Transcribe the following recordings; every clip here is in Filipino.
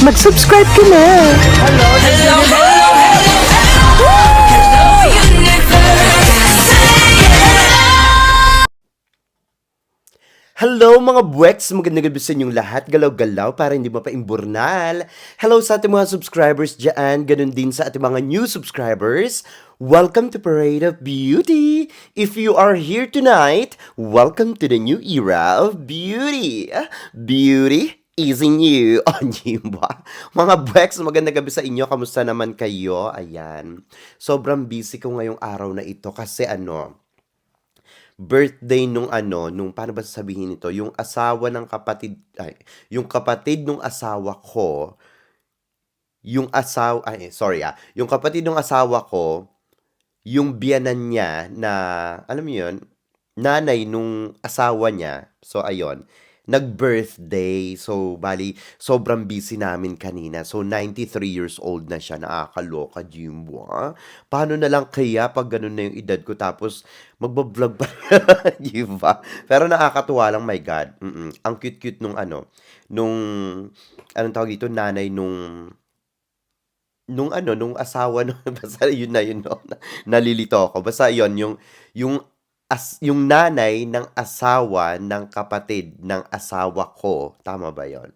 Mag-subscribe ka na! Hello mga buweks! Magandang gabi sa inyong lahat. Galaw-galaw para hindi mapaimburnal. Hello sa ating mga subscribers dyan. Ganun din sa ating mga new subscribers. Welcome to Parade of Beauty! If you are here tonight, welcome to the new era of beauty. Beauty is in you. O, di ba? Mga buweks, magandang gabi sa inyo. Kamusta naman kayo? Ayan. Sobrang busy ko ngayong araw na ito kasi birthday nung paano ba sasabihin ito, yung asawa ng kapatid, yung kapatid nung asawa ko, yung kapatid ng asawa ko, yung biyenan niya na, alam mo yun, nanay nung asawa niya, so ayun, nag-birthday, so bali, sobrang busy namin kanina, so 93 years old na siya, nakakaloka, Jimbo, ah. Paano na lang kaya pag ganun na yung edad ko, tapos magbablog pa, di ba? Pero nakakatuwa lang, my God, ang cute-cute nung, anong tawag dito, nanay nung asawa nung basta yun 'no, nalilito ako. Basta yun yung nanay ng asawa ng kapatid ng asawa ko, tama ba yun?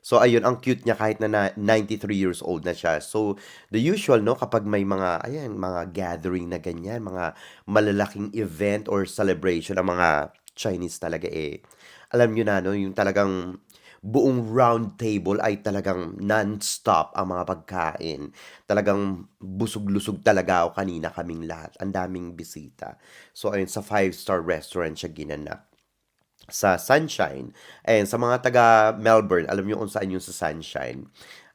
So ayun, ang cute niya kahit na 93 years old na siya. So the usual 'no, kapag may mga ayan, mga gathering na ganyan, mga malalaking event or celebration ng mga Chinese talaga, alam niyo na 'no, yung talagang buong round table ay talagang non-stop ang mga pagkain. Talagang busog-lusog talaga ako kanina kaming lahat. Ang daming bisita. So ayun, sa five-star restaurant siya ginanap. Sa Sunshine. Ayan, sa mga taga Melbourne, alam niyo kung saan yung sa Sunshine.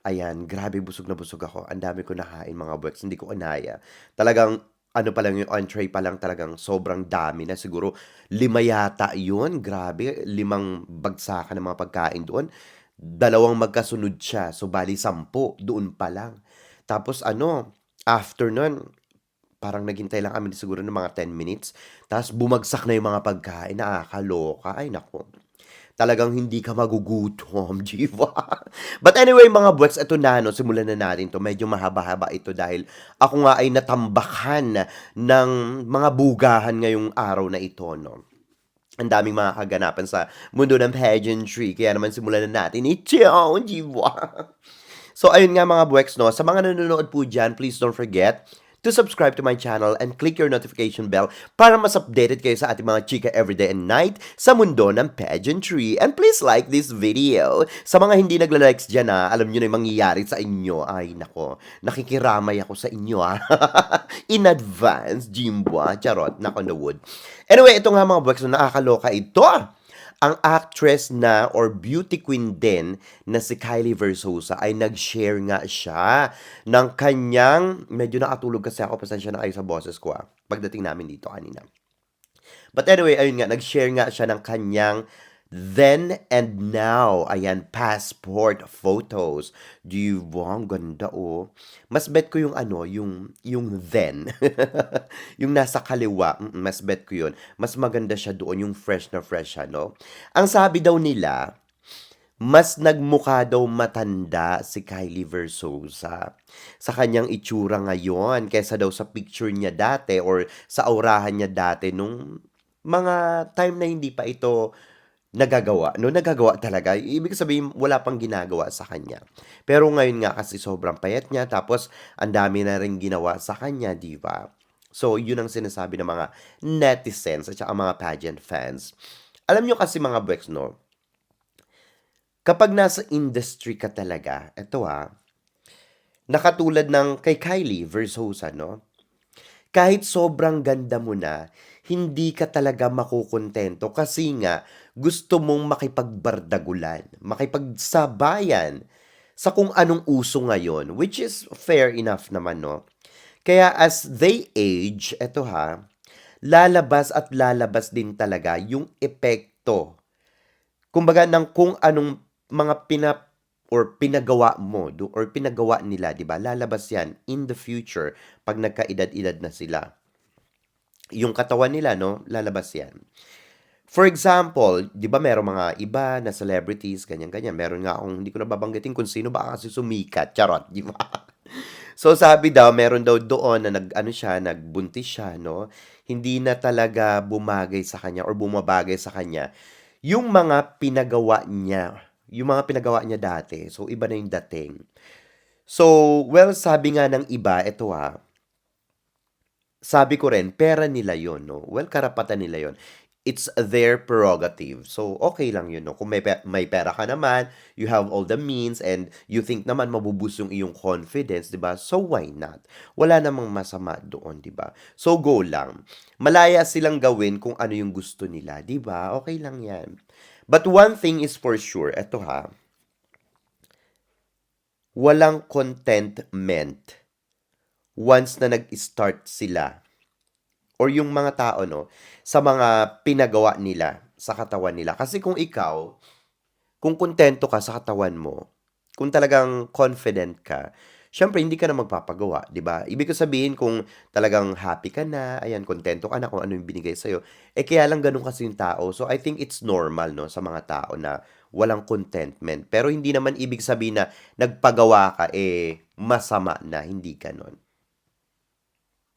Ayan, grabe busog na busog ako. Ang dami ko nakain mga buweks, hindi ko kinaya. Talagang ano pa lang yung entree pa lang talagang sobrang dami na siguro 5 yata yun. Grabe, 5 bagsakan ng mga pagkain doon. Dalawang magkasunod siya. So bali 10 doon pa lang. Tapos after nun, parang naghintay lang kami siguro ng mga 10 minutes. Tapos bumagsak na yung mga pagkain. Nakakaloka. Ay, nako. Talagang hindi ka magugutom, di ba? But anyway, mga buwets, ito na, no, simulan na natin to. Medyo mahaba-haba ito dahil ako nga ay natambakan ng mga bugahan ngayong araw na ito, no. Ang daming mga kaganapan sa mundo ng pageantry. Kaya naman simulan na natin ito, di ba? So, ayun nga mga buweks, no. Sa mga nanonood po dyan, please don't forget to subscribe to my channel and click your notification bell para mas updated kayo sa ating mga chika everyday and night sa mundo ng pageantry. And please like this video. Sa mga hindi nagla-likes dyan alam nyo na yung mangyayari sa inyo. Ay, nako. Nakikiramay ako sa inyo In advance, Jimbo Charot, knock on the wood. Anyway, ito nga mga buweks, nakakaloka ito. Ang actress na or beauty queen din na si Kylie Versosa ay nag-share nga siya ng kanyang, medyo nakatulog kasi ako, pasensya na kayo sa boses ko pagdating namin dito kanina. But anyway, ayun nga, nag-share nga siya ng kanyang then and now. Ayan, passport photos. Di ba? Ang ganda, oh. Mas bet ko yung then. Yung nasa kaliwa, mas bet ko yun. Mas maganda siya doon, yung fresh na fresh siya, no? Ang sabi daw nila, mas nagmukha daw matanda si Kylie Versosa sa kanyang itsura ngayon kaysa daw sa picture niya dati or sa aurahan niya dati nung mga time na hindi pa ito nagagawa, no? Nagagawa talaga. Ibig sabihin, wala pang ginagawa sa kanya. Pero ngayon nga kasi sobrang payat niya, tapos ang dami na rin ginawa sa kanya, di ba? So, yun ang sinasabi ng mga netizens at saka mga pageant fans. Alam nyo kasi mga Bex, no? Kapag nasa industry ka talaga, eto nakatulad ng kay Kylie Versosa, no? Kahit sobrang ganda mo na, hindi ka talaga makukontento kasi nga gusto mong makipagbardagulan, makipagsabayan sa kung anong uso ngayon, which is fair enough naman, no? Kaya as they age, eto lalabas at lalabas din talaga yung epekto. Kumbaga ng kung anong mga pinagawa mo or pinagawa nila, 'di ba? Lalabas 'yan in the future pag nagkaedad-edad na sila. Yung katawan nila, no, lalabas 'yan. For example, 'di ba merong mga iba na celebrities, ganyan-ganyan. Meron nga akong hindi ko na babanggitin kung sino baka kasi sumikat, charot, 'di ba? So sabi daw, meron daw doon na nag-ano siya, nagbuntis siya, no? Hindi na talaga bumagay sa kanya or bumabagay sa kanya yung mga pinagawa niya, yung mga pinagawa niya dati. So iba na yung dating. So, well, sabi nga ng iba, eto sabi ko rin, pera nila yon, no? Well, karapatan nila yon. It's their prerogative. So, okay lang yun, no? Kung may pera ka naman, you have all the means, and you think naman mabuboost yung iyong confidence, di ba? So, why not? Wala namang masama doon, di ba? So, go lang. Malaya silang gawin kung ano yung gusto nila, di ba? Okay lang yan. But one thing is for sure, eto walang contentment once na nag-start sila or yung mga tao, no, sa mga pinagawa nila sa katawan nila. Kasi kung ikaw, kung kontento ka sa katawan mo, kung talagang confident ka, syempre hindi ka na magpapagawa, 'di ba? Ibig ko sabihin kung talagang happy ka na, ayan, kontento ka na kung ano yung binigay sa'yo, eh kaya lang ganun kasi yung tao. So I think it's normal, no, sa mga tao na walang contentment. Pero hindi naman ibig sabihin na nagpagawa ka, eh masama na, hindi ganon.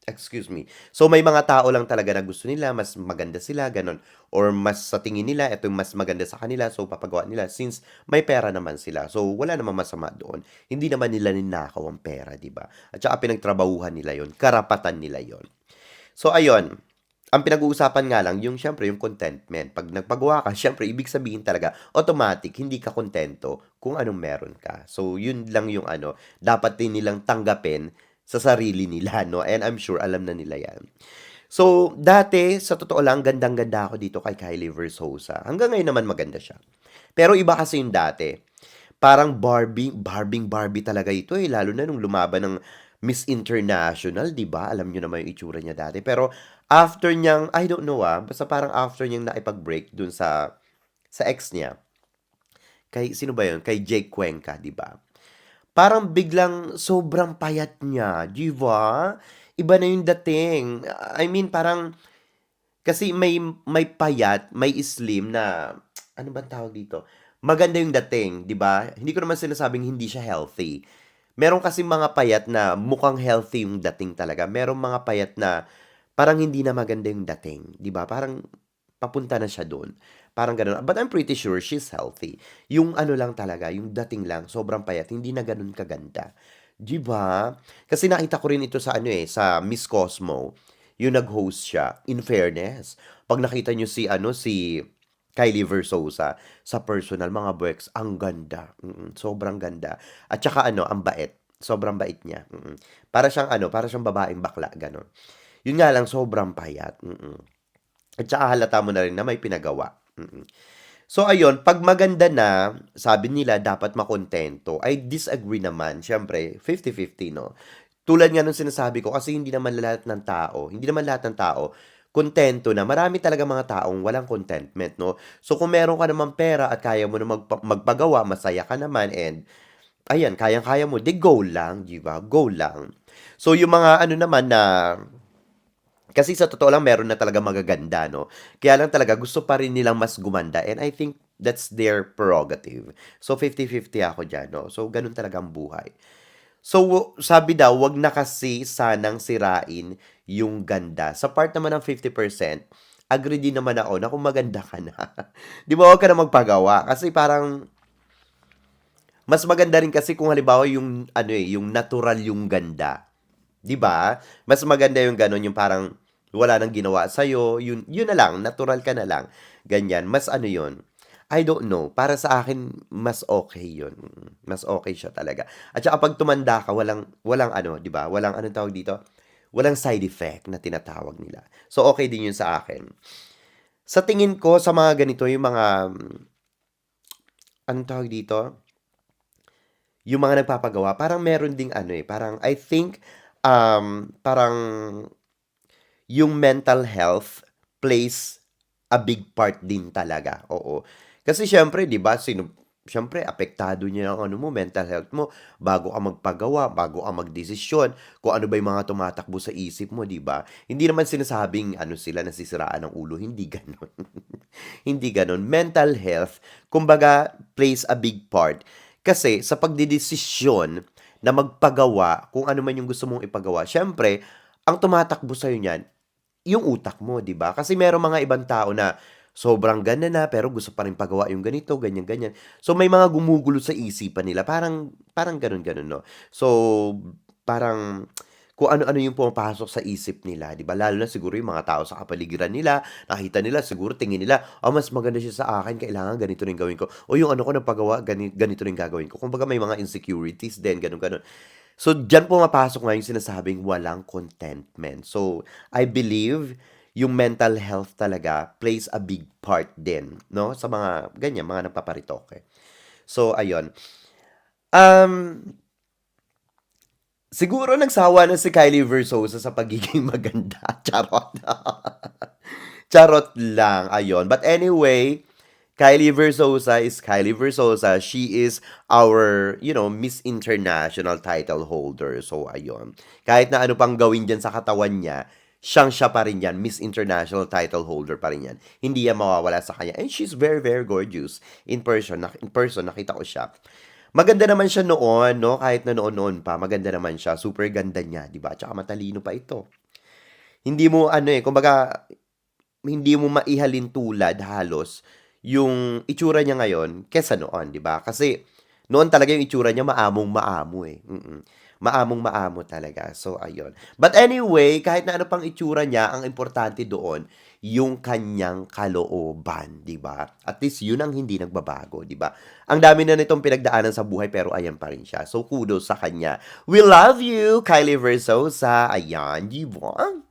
Excuse me. So may mga tao lang talaga na gusto nila, mas maganda sila, gano'n. Or mas sa tingin nila, ito yung mas maganda sa kanila, so papagawa nila since may pera naman sila. So wala namang masama doon. Hindi naman nila ninakaw ang pera, di ba? At saka pinagtrabahuhan nila yon, karapatan nila yon. So ayun, ang pinag-uusapan nga lang, yung syempre yung contentment. Pag nagpagawa ka, syempre ibig sabihin talaga, automatic, hindi ka kontento kung anong meron ka. So yun lang yung ano, dapat din nilang tanggapin sa sarili nila, no? And I'm sure alam na nila yan. So, dati, sa totoo lang, gandang-ganda ako dito kay Kylie Versosa. Hanggang ngayon naman maganda siya. Pero iba kasi yung dati. Parang Barbie talaga ito eh. Lalo na nung lumaban ng Miss International, di ba? Alam nyo naman yung itsura niya dati. Pero after niyang, I don't know basta parang after niyang nakipag-break dun sa ex niya. Kay, sino ba yun? Kay Jake Cuenca, di ba? Parang biglang sobrang payat niya, 'di ba? Iba na yung dating. I mean, parang kasi may payat, may slim na ano bang tawag dito? Maganda yung dating, 'di ba? Hindi ko naman sinasabing hindi siya healthy. Meron kasi mga payat na mukhang healthy yung dating talaga. Merong mga payat na parang hindi na maganda yung dating, 'di ba? Parang papunta na siya doon. Parang gano'n. But I'm pretty sure she's healthy. Yung ano lang talaga, yung dating lang, sobrang payat, hindi na gano'n kaganda. 'Di ba? Kasi nakita ko rin ito sa ano sa Miss Cosmo, yung nag-host siya. In fairness, 'pag nakita niyo si Kylie Versosa, sa personal, mga Bex, ang ganda. Sobrang ganda. At saka ano, ang bait. Sobrang bait niya. Para siyang ano, para siyang babaeng bakla, gano'n. Yun nga lang, sobrang payat. At saka halata mo na rin na may pinagawa. So ayun, 'pag maganda na, sabi nila dapat makontento. I disagree naman, siyempre 50-50 'no. Tulad nga nung sinasabi ko kasi hindi naman lahat ng tao kontento na. Marami talagang mga taong walang contentment 'no. So kung meron ka namang pera at kaya mo na magpagawa, masaya ka naman and ayan, kayang-kaya mo, 'di go lang, 'di ba? Go lang. So yung mga ano naman na kasi sa totoo lang meron na talaga magaganda 'no, kaya lang talaga gusto pa rin nilang mas gumanda and I think that's their prerogative. So 50-50 ako diyan 'no, so gano'n talaga ang buhay. So sabi daw, "Wag na kasi sanang sirain yung ganda." Sa part naman ng 50%, agree din naman ako na kung maganda ka na, 'di ba, wag ka na magpagawa kasi parang mas maganda rin kasi kung halimbawa yung ano, yung natural yung ganda. 'Di ba? Mas maganda yung gano'n, yung parang wala nang ginawa sa'yo, yun na lang, natural ka na lang, ganyan. Mas ano yun, I don't know, para sa akin mas okay yun, mas okay siya talaga. At saka 'pag tumanda ka walang ano, 'di ba, walang anong tawag dito, walang side effect na tinatawag nila. So, okay din yun sa akin. Sa tingin ko sa mga ganito, yung mga, anong tawag dito, yung mga nagpapagawa, parang meron ding ano, parang I think, parang yung mental health plays a big part din talaga, oo. Kasi siyempre 'di ba, siyempre apektado niya ang ano mo, mental health mo bago ka magpagawa, bago ka magdesisyon, kung ano ba yung mga tumatakbo sa isip mo, 'di ba? Hindi naman sinasabing ano sila, nasisiraan ng ulo, hindi gano'n. Hindi gano'n. Mental health, kumbaga, plays a big part. Kasi sa pagdedesisyon na magpagawa, kung ano man yung gusto mong ipagawa, siyempre, ang tumatakbo sa'yo niyan, yung utak mo, 'di ba? Kasi merong mga ibang tao na sobrang ganda na pero gusto pa rin pagawa yung ganito, ganyan, ganyan. So may mga gumugulo sa isipan nila, parang parang gano'n-gano'n, 'no? So parang kung ano-ano yung pumapasok sa isip nila, 'di ba? Lalo na siguro yung mga tao sa kapaligiran nila, nakita nila siguro tingin nila, mas maganda siya sa akin, kailangan ganito rin gawin ko. O yung ano ko napagawa, ganito rin gagawin ko. Kumbaga may mga insecurities din, gano'n, gano'n. So, diyan pumapasok nga yung sinasabing walang contentment. So, I believe yung mental health talaga plays a big part din, no? Sa mga ganyan, mga nagpaparitoke. So, ayun. Um, siguro nagsawa na si Kylie Versosa sa pagiging maganda. Charot. Charot lang, ayun. But anyway, Kylie Versosa is Kylie Versosa. She is our, Miss International title holder. So, ayun. Kahit na ano pang gawin dyan sa katawan niya, siya pa rin yan. Miss International title holder pa rin yan. Hindi yan mawawala sa kanya. And she's very, very gorgeous. In person, nakita ko siya. Maganda naman siya noon, no? Kahit na noon-noon pa, maganda naman siya. Super ganda niya, di ba? Tsaka matalino pa ito. Hindi mo, kumbaga, hindi mo maihalin tulad halos yung itsura niya ngayon kesa noon, 'di ba? Kasi noon talaga yung itsura niya maamong-maamo eh. Maamong-maamo talaga. So ayun. But anyway, kahit na ano pang itsura niya, ang importante doon yung kanyang kalooban, 'di ba? At least yun ang hindi nagbabago, 'di ba? Ang dami na nitong pinagdaanan sa buhay pero ayan pa rin siya. So kudos sa kanya. We love you, Kylie Versosa. Ayan, 'di ba?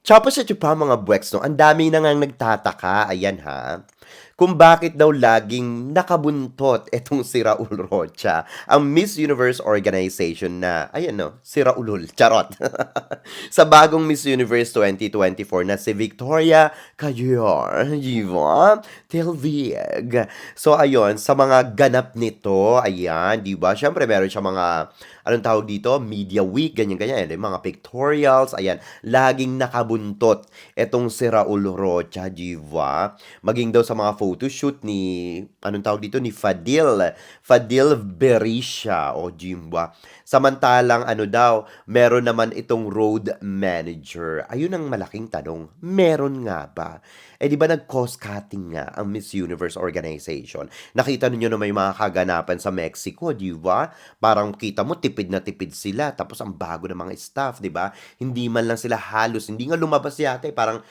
Tapos ito pa mga buweks 'no, ang dami na ngang nagtataka, ayan ha, kung bakit daw laging nakabuntot etong si Raul Rocha, ang Miss Universe organization na ayan 'no, si Raulul, charot. Sa bagong Miss Universe 2024 na si Victoria Cayor, 'di ba? Telvieg. So ayun, sa mga ganap nito, ayan, 'di ba? Siyempre meron siya mga anong tawag dito, Media Week, ganyan-ganyan, mga pictorials, ayan, laging nakabuntot etong si Raul Rocha, 'di ba? Maging daw sa mga photoshoot ni, anong tawag dito, ni Fadil Berisha, o Jimba. Samantalang ano daw, meron naman itong road manager. Ayun ang malaking tanong, meron nga ba? Eh di ba nag-cost cutting nga ang Miss Universe organization? Nakita niyo na may mga kaganapan sa Mexico, di ba? Parang kita mo tipid na tipid sila tapos ang bago ng mga staff, di ba? Hindi man lang sila halos, hindi nga lumabas yata, parang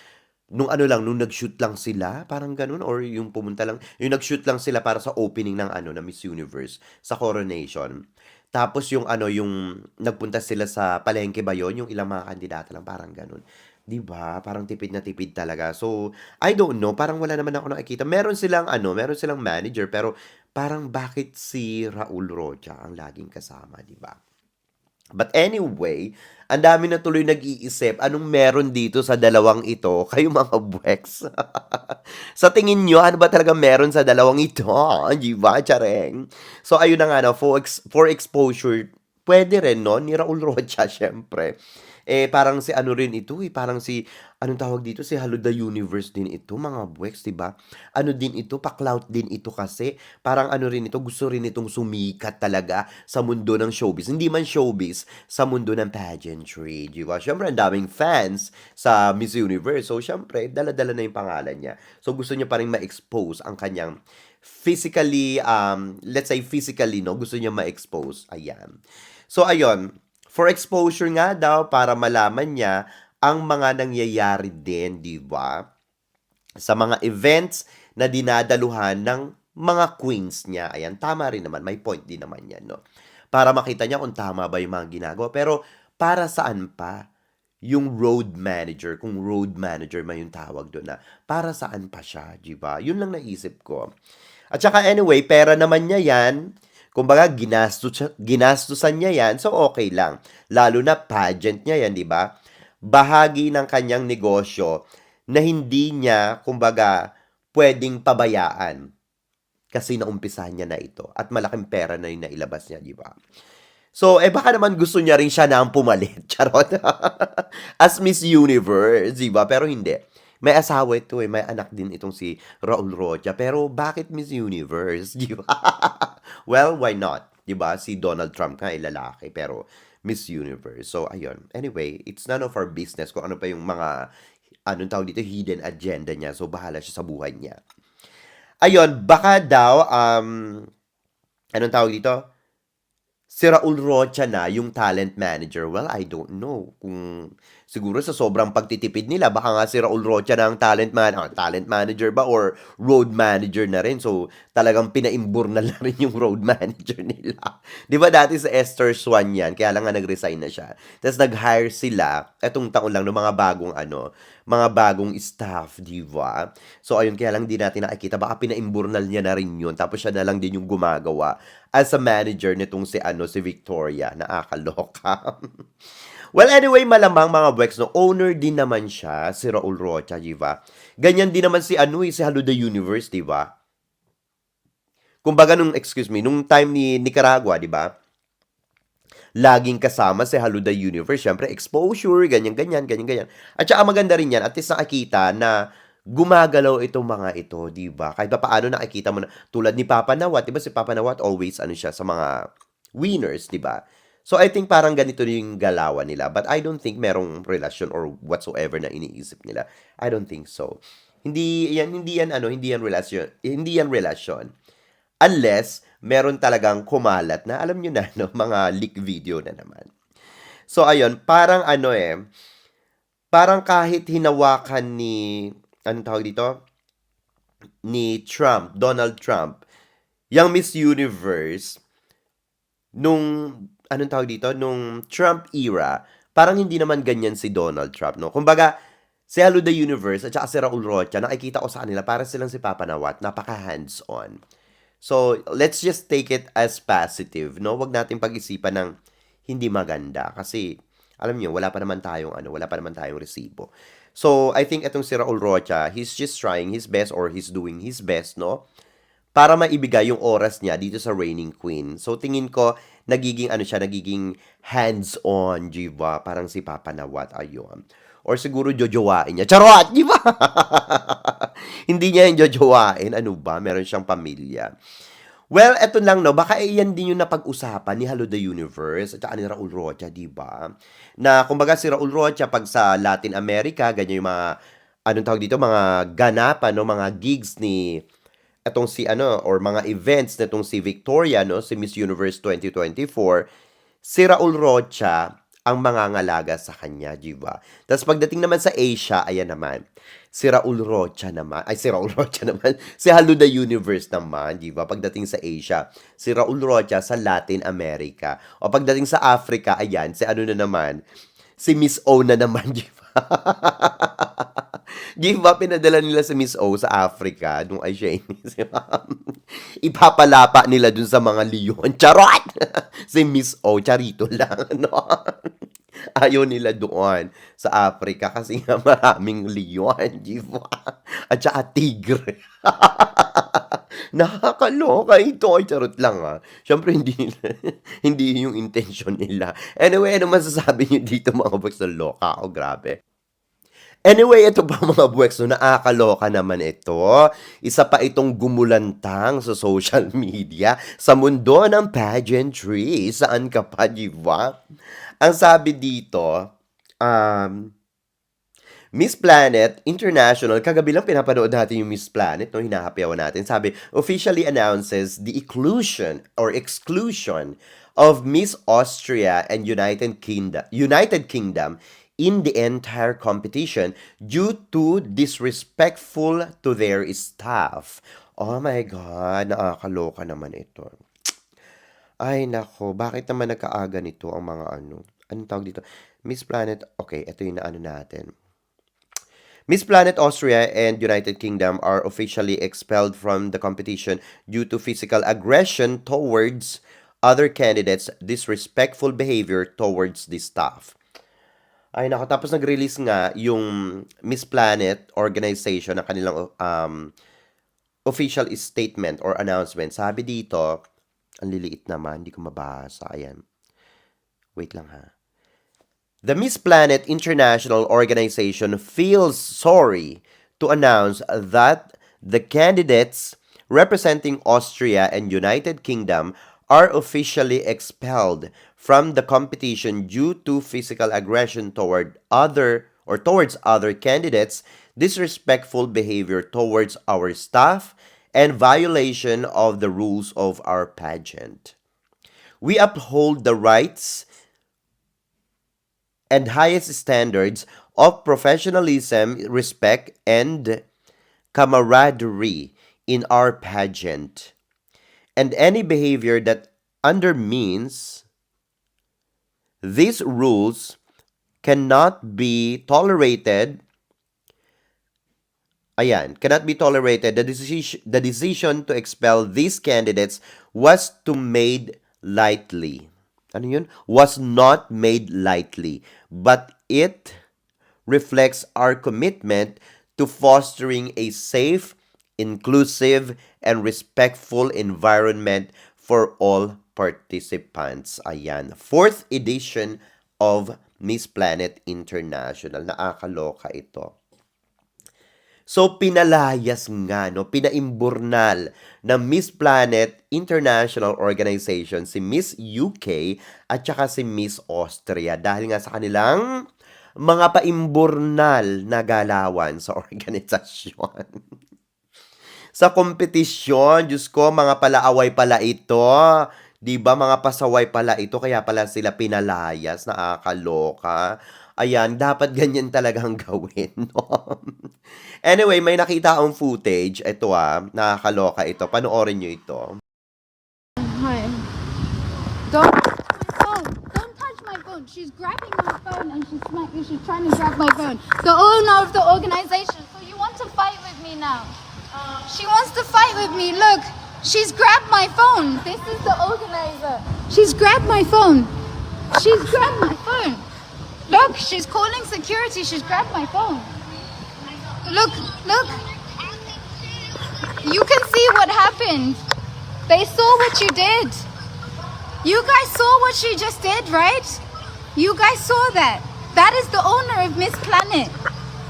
nung ano lang, nung nag-shoot lang sila, parang ganun, or yung pumunta lang, yung nag-shoot lang sila para sa opening ng ano, na Miss Universe, sa coronation. Tapos yung ano, yung nagpunta sila sa palengke ba yun, yung ilang mga kandidata lang, parang ganun. 'Di ba? Parang tipid na tipid talaga. So, I don't know, parang wala naman ako nakikita. Meron silang manager, pero parang bakit si Raul Rocha ang laging kasama, 'di ba? But anyway, ang dami na tuloy nag-iisip, anong meron dito sa dalawang ito? Kayo mga buweks. Sa tingin nyo, ano ba talaga meron sa dalawang ito? Di ba, Chareng? So, ayun na nga, no, for exposure, pwede rin, no? Ni Raul Rocha, syempre. Eh, parang si ano rin ito, eh. Parang si, anong tawag dito? Si Hello the Universe din ito, mga buweks, di ba? Ano din ito, pa-clout din ito kasi. Parang ano rin ito, gusto rin itong sumikat talaga sa mundo ng showbiz. Hindi man showbiz, sa mundo ng pageantry, di ba? Syempre, ang daming fans sa Miss Universe. So, syempre, dala-dala na yung pangalan niya. So, gusto niya pa rin ma-expose ang kanyang physically, let's say physically, no? Gusto niya ma-expose. Ayan. So, ayun. For exposure nga daw, para malaman niya ang mga nangyayari din, di ba? Sa mga events na dinadaluhan ng mga queens niya. Ayan, tama rin naman. May point din naman yan, no? Para makita niya kung tama ba yung mga ginagawa. Pero, para saan pa yung road manager, kung road manager man yung tawag doon na, para saan pa siya, di ba? Yun lang naisip ko. At saka anyway, pera naman niya yan. Kumbaga, ginastusan niya yan, so okay lang. Lalo na pageant niya yan, di ba? Bahagi ng kanyang negosyo na hindi niya, kumbaga, pwedeng pabayaan. Kasi naumpisahan niya na ito at malaking pera na yung nailabas niya, di ba? So, baka naman gusto niya rin siya na ang pumalit. Charot. As Miss Universe, di ba? Pero hindi. May asawa ito eh. May anak din itong si Raul Rocha. Pero bakit Miss Universe? Di ba? Well, why not? Di ba? Si Donald Trump nga ay lalaki. Pero Miss Universe. So, ayun. Anyway, it's none of our business kung ano pa yung mga, anong tawag dito, hidden agenda niya. So, bahala siya sa buhay niya. Ayun, baka daw, anong tawag dito? Si Raul Rocha na yung talent manager. Well, I don't know kung siguro sa sobrang pagtitipid nila, baka nga si Raul Rocha na ang talent manager ba or road manager na rin. So, talagang pinaimbur na lang rin yung road manager nila. 'Di ba dati sa Esther Swan yan, kaya lang nga nag-resign na siya. Tapos nag-hire sila etong taon lang ng mga bagong staff, 'di ba? So, ayun, kaya lang di natin nakikita. Baka pinaimbur na niya na rin yun. Tapos siya na lang din yung gumagawa as a manager nitong si Victoria. Nakakaloka. Well, anyway, malamang mga Bwex, no, owner din naman siya, si Raul Rocha, di ba? Ganyan din naman si Hello the Universe, di ba? Kumbaga nung time ni Nicaragua, di ba? Laging kasama si Hello the Universe. Siyempre, exposure, ganyan-ganyan, ganyan-ganyan. At saka maganda rin yan, at least nakakita na gumagalaw itong mga ito, di ba? Kahit pa paano nakikita mo na, tulad ni Papa Nawat, di ba si Papa Nawat always ano siya sa mga winners, di ba? So I think parang ganito yung galawan nila. But I don't think merong relasyon or whatsoever na iniisip nila. I don't think so. Hindi yan relasyon, hindi yan relasyon. Unless meron talagang kumalat na alam nyo na no, mga leak video na naman. So ayun, parang parang kahit hinawakan ni anong tawag dito? Ni Donald Trump, yung Miss Universe, nung, anong tawag dito? Nung Trump era, parang hindi naman ganyan si Donald Trump, no? Kumbaga, si Hello the Universe at saka si Raul Rocha, nakikita ko sa kanila, para silang si Papa Nawat, napaka hands-on. So, let's just take it as positive, no? Wag nating pag-isipan ng hindi maganda kasi alam niyo, wala pa naman tayong resibo. So, I think itong si Raul Rocha, he's just trying his best or he's doing his best, no? Para maibigay yung oras niya dito sa Reigning Queen. So, tingin ko, nagiging hands-on, di ba? Parang si Papa Nawat, ayun. Or siguro jojowain niya. Charot! Di ba? Hindi niya yung jojowain. Ano ba? Meron siyang pamilya. Well, eto lang, no? Baka iyan din yung napag-usapan ni Hello the Universe at saka ni Raul Rocha, di ba? Na, kumbaga si Raul Rocha, pag sa Latin America, ganyan yung mga, anong tawag dito, mga ganapan, no? Mga gigs ni etong si or mga events nitong si Victoria, no, si Miss Universe 2024, si Raul Rocha ang mangangalaga sa kanya, di ba? Tapos pagdating naman sa Asia, ayan naman, si Raul Rocha naman, si Hello the Universe naman, di ba? Pagdating sa Asia, si Raul Rocha sa Latin America. O pagdating sa Africa, ayan, si ano na naman, si Miss O na naman, di ba? Di ba pinadala nila si Miss O sa Africa nung ay siya ipapalapa nila dun sa mga leon. Charot! Si Miss O, charito lang, no? Ayaw nila doon sa Africa kasi nga maraming leon, di ba? At saka tigre. Nakakaloka ito. Ay, charot lang ah. Siyempre, hindi yung intention nila. Anyway, ano masasabi niyo dito mga boys na loka? Oh, grabe. Anyway, ito pa mga buweks, no, nakakaloka naman ito. Isa pa itong gumulantang sa social media sa mundo ng pageantry. Saan ka pa, di ba? Ang sabi dito, um, Miss Planet International, kagabi lang pinapanood natin yung Miss Planet, no, hinahapiawan natin. Sabi, officially announces the exclusion of Miss Austria and United Kingdom in the entire competition due to disrespectful to their staff. Oh my God, nakakaloka naman ito. Ay nako, bakit naman nagkaaga nito ang mga anong tawag dito? Miss Planet, okay, ito yung naano natin. Miss Planet Austria and United Kingdom are officially expelled from the competition due to physical aggression towards other candidates, disrespectful behavior towards the staff. Ay nako, tapos nag-release nga yung Miss Planet organization ng kanilang official statement or announcement. Sabi dito, ang liliit naman, hindi ko mabasa. Ayan. Wait lang ha. The Miss Planet International Organization feels sorry to announce that the candidates representing Austria and United Kingdom are officially expelled from the competition due to physical aggression towards other candidates, disrespectful behavior towards our staff, and violation of the rules of our pageant. We uphold the rights and highest standards of professionalism, respect, and camaraderie in our pageant. And any behavior that undermines these rules cannot be tolerated. Cannot be tolerated. The decision to expel these candidates was made lightly. Ano yun? Was not made lightly, but it reflects our commitment to fostering a safe, inclusive, and respectful environment for all participants. Ayan. 4th edition of Miss Planet International. Nakakaloka ito. So, pinalayas nga, no? Pinaimburnal ng Miss Planet International Organization si Miss UK at saka si Miss Austria dahil nga sa kanilang mga paimburnal na galawan sa organisasyon. Sa kompetisyon, Diyos ko, mga palaaway pala ito. Di ba, mga pasaway pala ito, kaya pala sila pinalayas, nakakaloka. Ayan, dapat ganyan talagang gawin, no? Anyway, may nakita akong footage. Ito nakakaloka ito. Panoorin nyo ito. Hi. Don't touch my phone. Don't touch my phone. She's grabbing my phone and she's trying to grab my phone. The owner of the organization. So you want to fight with me now? She wants to fight with me. Look, she's grabbed my phone. This is the organizer. She's grabbed my phone. She's grabbed my phone. Look, she's calling security. She's grabbed my phone. Look. You can see what happened. They saw what you did. You guys saw what she just did, right? You guys saw that. That is the owner of Miss Planet.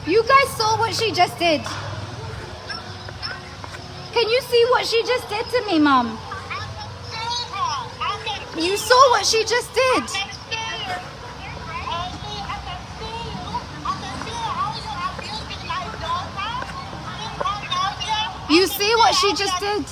You guys saw what she just did. Can you see what she just did to me, Mom? You saw what she just did. You see what she just did?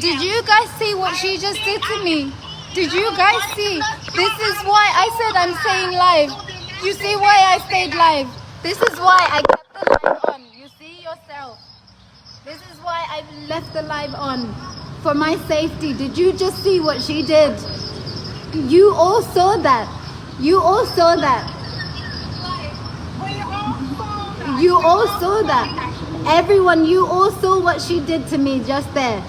Did you guys see what she just did to me? Did you guys see? This is why I said I'm staying live. You see why I stayed live? This is why I kept the live on. You see yourself. This is why I left the live on. For my safety. Did you just see what she did? You all saw that. You all saw that. You all saw that. Everyone, you all saw what she did to me just there.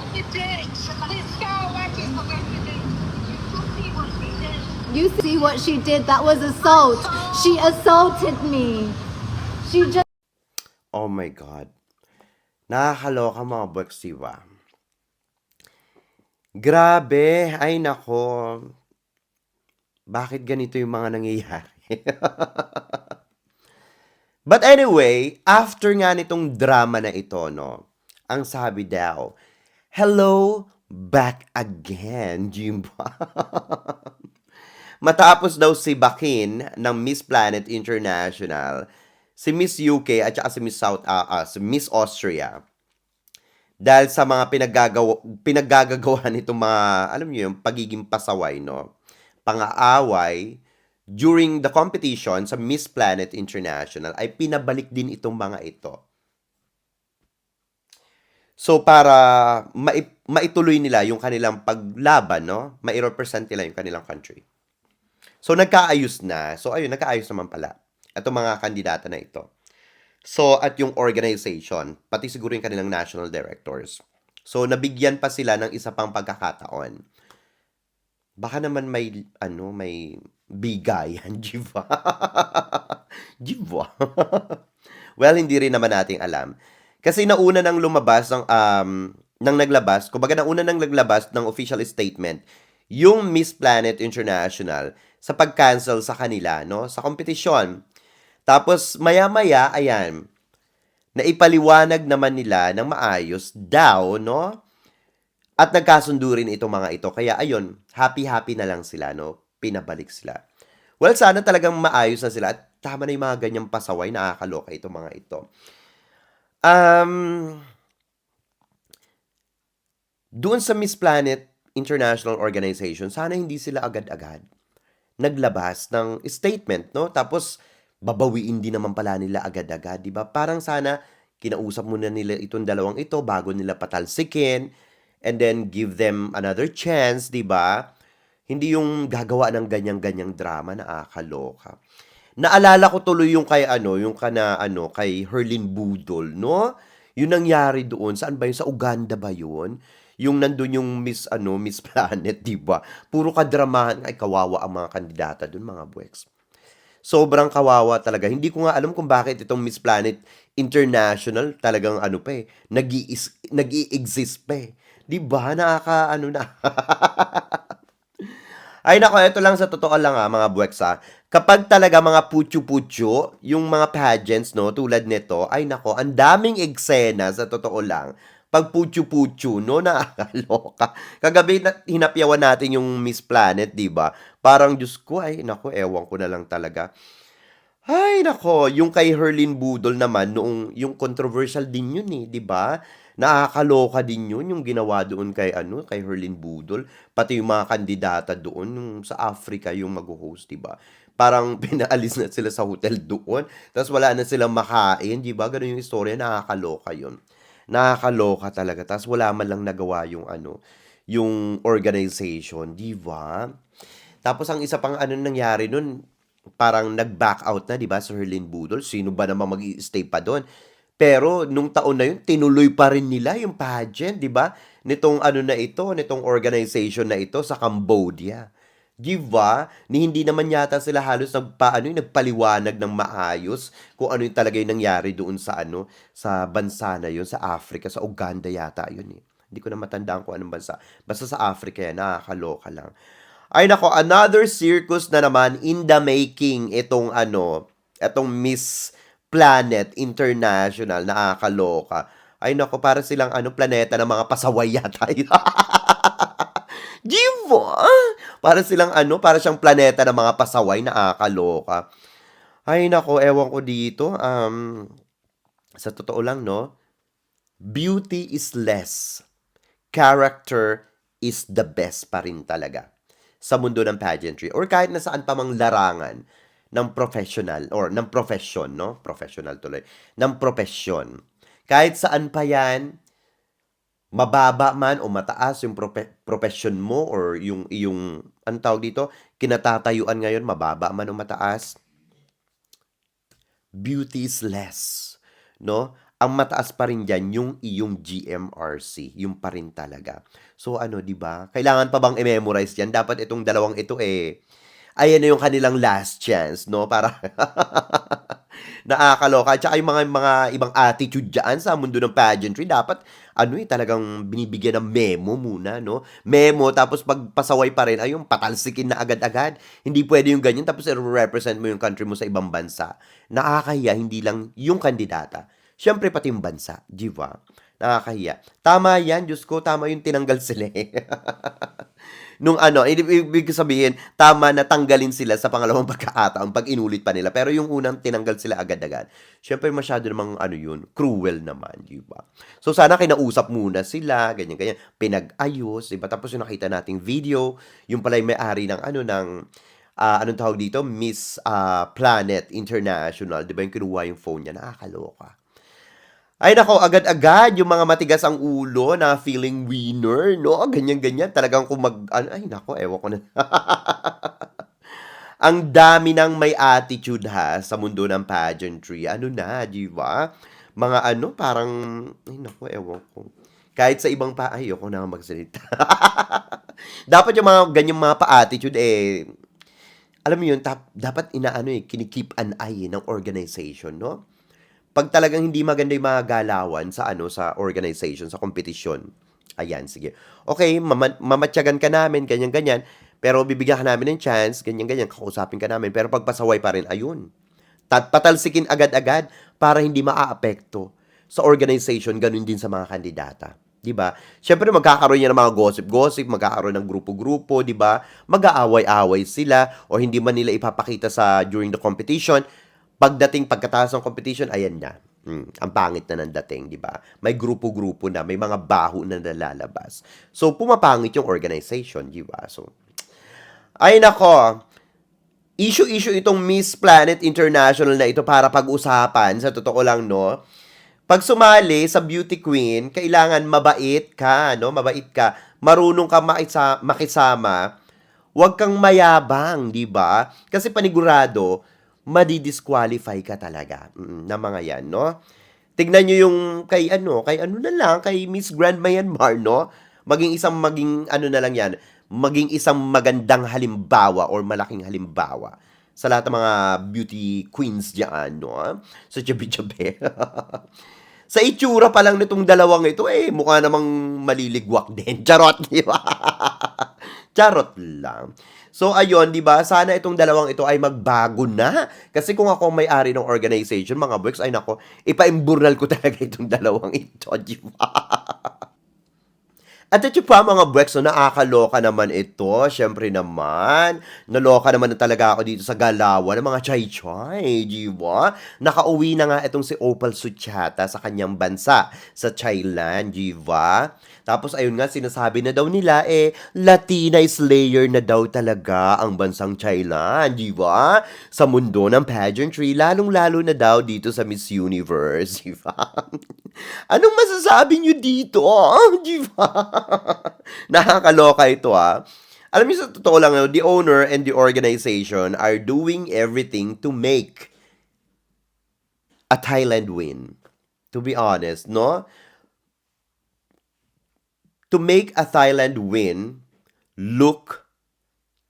You see what she did? That was assault. She assaulted me. She just... Oh my God. Nakakaloka mga box, diba? Grabe. Ay nako. Bakit ganito yung mga nangyayari? But anyway, after nga nitong drama na ito, no, ang sabi daw, hello, back again, Jimba. Matapos daw si Bakin ng Miss Planet International, si Miss UK at saka si si Miss Austria, dahil sa mga pinaggagawa nitong mga, alam niyo yung pagiging pasaway, no? Pang-aaway, during the competition sa Miss Planet International, ay pinabalik din itong mga ito. So, para maituloy nila yung kanilang paglaban, no? Mai-represent nila yung kanilang country. So, nagkaayos na. So, ayun, nagkaayos naman pala. Itong mga kandidata na ito. So, at yung organization, pati siguro yung kanilang national directors. So, nabigyan pa sila ng isa pang pagkakataon. Baka naman may bigayan, Jiva. Jiva. Well, hindi rin naman nating alam. Kasi nauna nang lumabas nang naglabas, kumbaga nauna nang naglabas ng official statement yung Miss Planet International sa pag-cancel sa kanila, no? Sa kompetisyon. Tapos maya-maya, ayan, naipaliwanag naman nila ng maayos daw, no? At nagkasundo rin itong mga ito. Kaya ayun, happy-happy na lang sila, no? Pinabalik sila. Well, sana talagang maayos na sila at tama na yung mga ganyang pasaway, nakakaloka itong mga ito. Um, Doon sa Miss Planet International Organization, sana hindi sila agad-agad naglabas ng statement, no? Tapos, babawiin din naman pala nila agad-agad, di ba? Parang sana, kinausap muna nila itong dalawang ito bago nila patalsikin and then give them another chance, di ba? Hindi yung gagawa ng ganyang-ganyang drama na akaloka. Naalala ko tuloy yung kay Herlin Budol, no? Yung nangyari doon, saan ba yun? Sa Uganda ba yun? Yung nandun yung Miss Planet, di ba? Puro kadramahan, ay kawawa ang mga kandidata doon, mga buweks. Sobrang kawawa talaga. Hindi ko nga alam kung bakit itong Miss Planet International talagang nag-i-exist pa eh. Di ba? Na. Ay nako, ito lang sa totoo lang mga buweks Kapag talaga mga putyo-putyo, yung mga pageants, no, tulad nito, ay nako, ang daming eksena sa totoo lang. Pag putyo-putyo, no, nakakaloka. Kagabi hinapyawan natin yung Miss Planet, di ba? Parang, Diyos ko, ay nako, ewan ko na lang talaga. Ay nako, yung kay Herlin Budol naman, yung controversial din yun eh, di ba? Nakakaloka din yun, yung ginawa doon kay Herlin Budol. Pati yung mga kandidata doon, yung sa Africa, yung mag-host, di ba? Parang pinaalis na sila sa hotel doon. Tapos wala na silang makain, di ba? Ganun yung istorya, nakakaloka yun. Nakakaloka talaga. Tapos wala man lang nagawa yung organization, di ba? Tapos ang isa pang nangyari nun, parang nag-back out na, di ba, sa Herlin Budol. Sino ba naman mag-stay pa doon? Pero nung taon na yun, tinuloy pa rin nila yung pageant, di ba? Nitong organization na ito sa Cambodia. Di ba? Hindi naman yata sila halos nagpaliwanag ng maayos kung ano yung talaga yung nangyari doon sa bansa na yun, sa Africa, sa Uganda yata yun eh. Hindi ko na matandaan kung anong bansa. Basta sa Africa yan, nakakaloka lang. Ay nako, another circus na naman in the making etong Miss Planet International, nakakaloka. Ay nako, para silang planeta ng mga pasaway yata. Di ba? Para siyang planeta ng mga pasaway, nakakaloka. Ay nako, ewan ko dito. Sa totoo lang, no? Beauty is less. Character is the best pa rin talaga sa mundo ng pageantry or kahit na saan pa mang larangan ng professional or ng profession, no? Professional tuloy. Ng profession. Kahit saan pa yan, mababa man o mataas yung profession mo or yung iyong, ang tawag dito, kinatatayuan ngayon, mababa man o mataas, beauty is less. No? Ang mataas pa rin dyan, yung iyong GMRC. Yung pa rin talaga. So, di ba? Kailangan pa bang i-memorize yan? Dapat itong dalawang ito ayan na yung kanilang last chance, no? Para nakakaloka. At saka yung mga ibang attitude dyan sa mundo ng pageantry, dapat, talagang binibigyan ng memo muna, no? Memo, tapos pag pasaway pa rin, yung patalsikin na agad-agad. Hindi pwede yung ganyan, tapos i-represent mo yung country mo sa ibang bansa. Nakakahiya, hindi lang yung kandidata. Siyempre, pati yung bansa, di ba? Nakakahiya. Tama yan, Diyos ko, tama yung tinanggal sila nung ibig sabihin, tama na tanggalin sila sa pangalawang pagkakataon pag inulit pa nila. Pero yung unang tinanggal sila agad-agad, syempre masyado namang cruel naman, di ba? So sana kinausap muna sila, ganyan-ganyan, pinag-ayos, di ba? Tapos yung nakita nating video, yung pala yung may-ari ng anong tawag dito? Miss Planet International, di ba? Yung kinuha yung phone niya, nakakaloka. Ay nako, agad-agad yung mga matigas ang ulo na feeling winner, no? Ganyan-ganyan. Talagang ay nako, ewan ko na. Ang dami ng may attitude ha sa mundo ng pageantry. Ano na, di ba? Mga ano, parang, ay naku, ewan ko. Kahit sa ibang ayoko na magsalita. Dapat yung mga ganyang mga pa-attitude, alam mo yun, dapat inaano kinikip an eye ng organization, no? Pag talagang hindi maganda yung mga galawan sa ano sa organization, sa kompetisyon. Ayan, sige. Okay, mamatyagan ka namin, ganyan-ganyan. Pero bibigyan ka namin ng chance, ganyan-ganyan, kakausapin ka namin. Pero pagpasaway pa rin, ayun. Patalsikin agad-agad para hindi maaapekto sa organization, ganun din sa mga kandidata. 'Di ba? Siyempre magkakaroon yan ng mga gossip-gossip, magkakaroon ng grupo-grupo, 'di ba? Mag-aaway-away sila o hindi man nila ipapakita sa during the competition. Pagkatapos ng competition, ayan na. Ang pangit na ng dating, 'di ba? May grupo-grupo na, may mga baho na nalalabas. So pumapangit yung organization, 'di ba? So ay nako, issue itong Miss Planet International na ito para pag-usapan. Sa totoo lang, no? Pag sumali sa beauty queen, kailangan mabait ka, no? Mabait ka. Marunong ka makisama. Huwag kang mayabang, di ba? Kasi panigurado, madi-disqualify ka talaga na mga yan, no? Tignan nyo yung kay ano na lang, kay Miss Grand Myanmar, no? Maging ano na lang yan, maging isang magandang halimbawa or malaking halimbawa sa lahat ng mga beauty queens diyan, no? Sa chabi-chabi. Sa itsura pa lang nitong dalawang ito, mukha namang maliligwak din. Charot, di ba? Charot lang. So, ayun, di ba? Sana itong dalawang ito ay magbago na. Kasi kung ako ang may-ari ng organization, mga boys, ay nako, ipaimburnal ko talaga itong dalawang ito, di ba? At ito pa mga Brex, no, nakakaloka naman ito. Siyempre naman, naloka naman na talaga ako dito sa galawan ng mga chay-chay, di ba? Nakauwi na nga itong si Opal Suchata sa kanyang bansa, sa Thailand, di ba? Tapos ayun nga, sinasabi na daw nila, Latina Slayer na daw talaga ang bansang Thailand, di ba? Sa mundo ng pageantry, lalong-lalo na daw dito sa Miss Universe, di ba? Anong masasabi nyo dito? Di ba? Nakakaloka ito Alam niyo sa totoo lang, the owner and the organization are doing everything to make a Thailand win. To be honest, no? To make a Thailand win look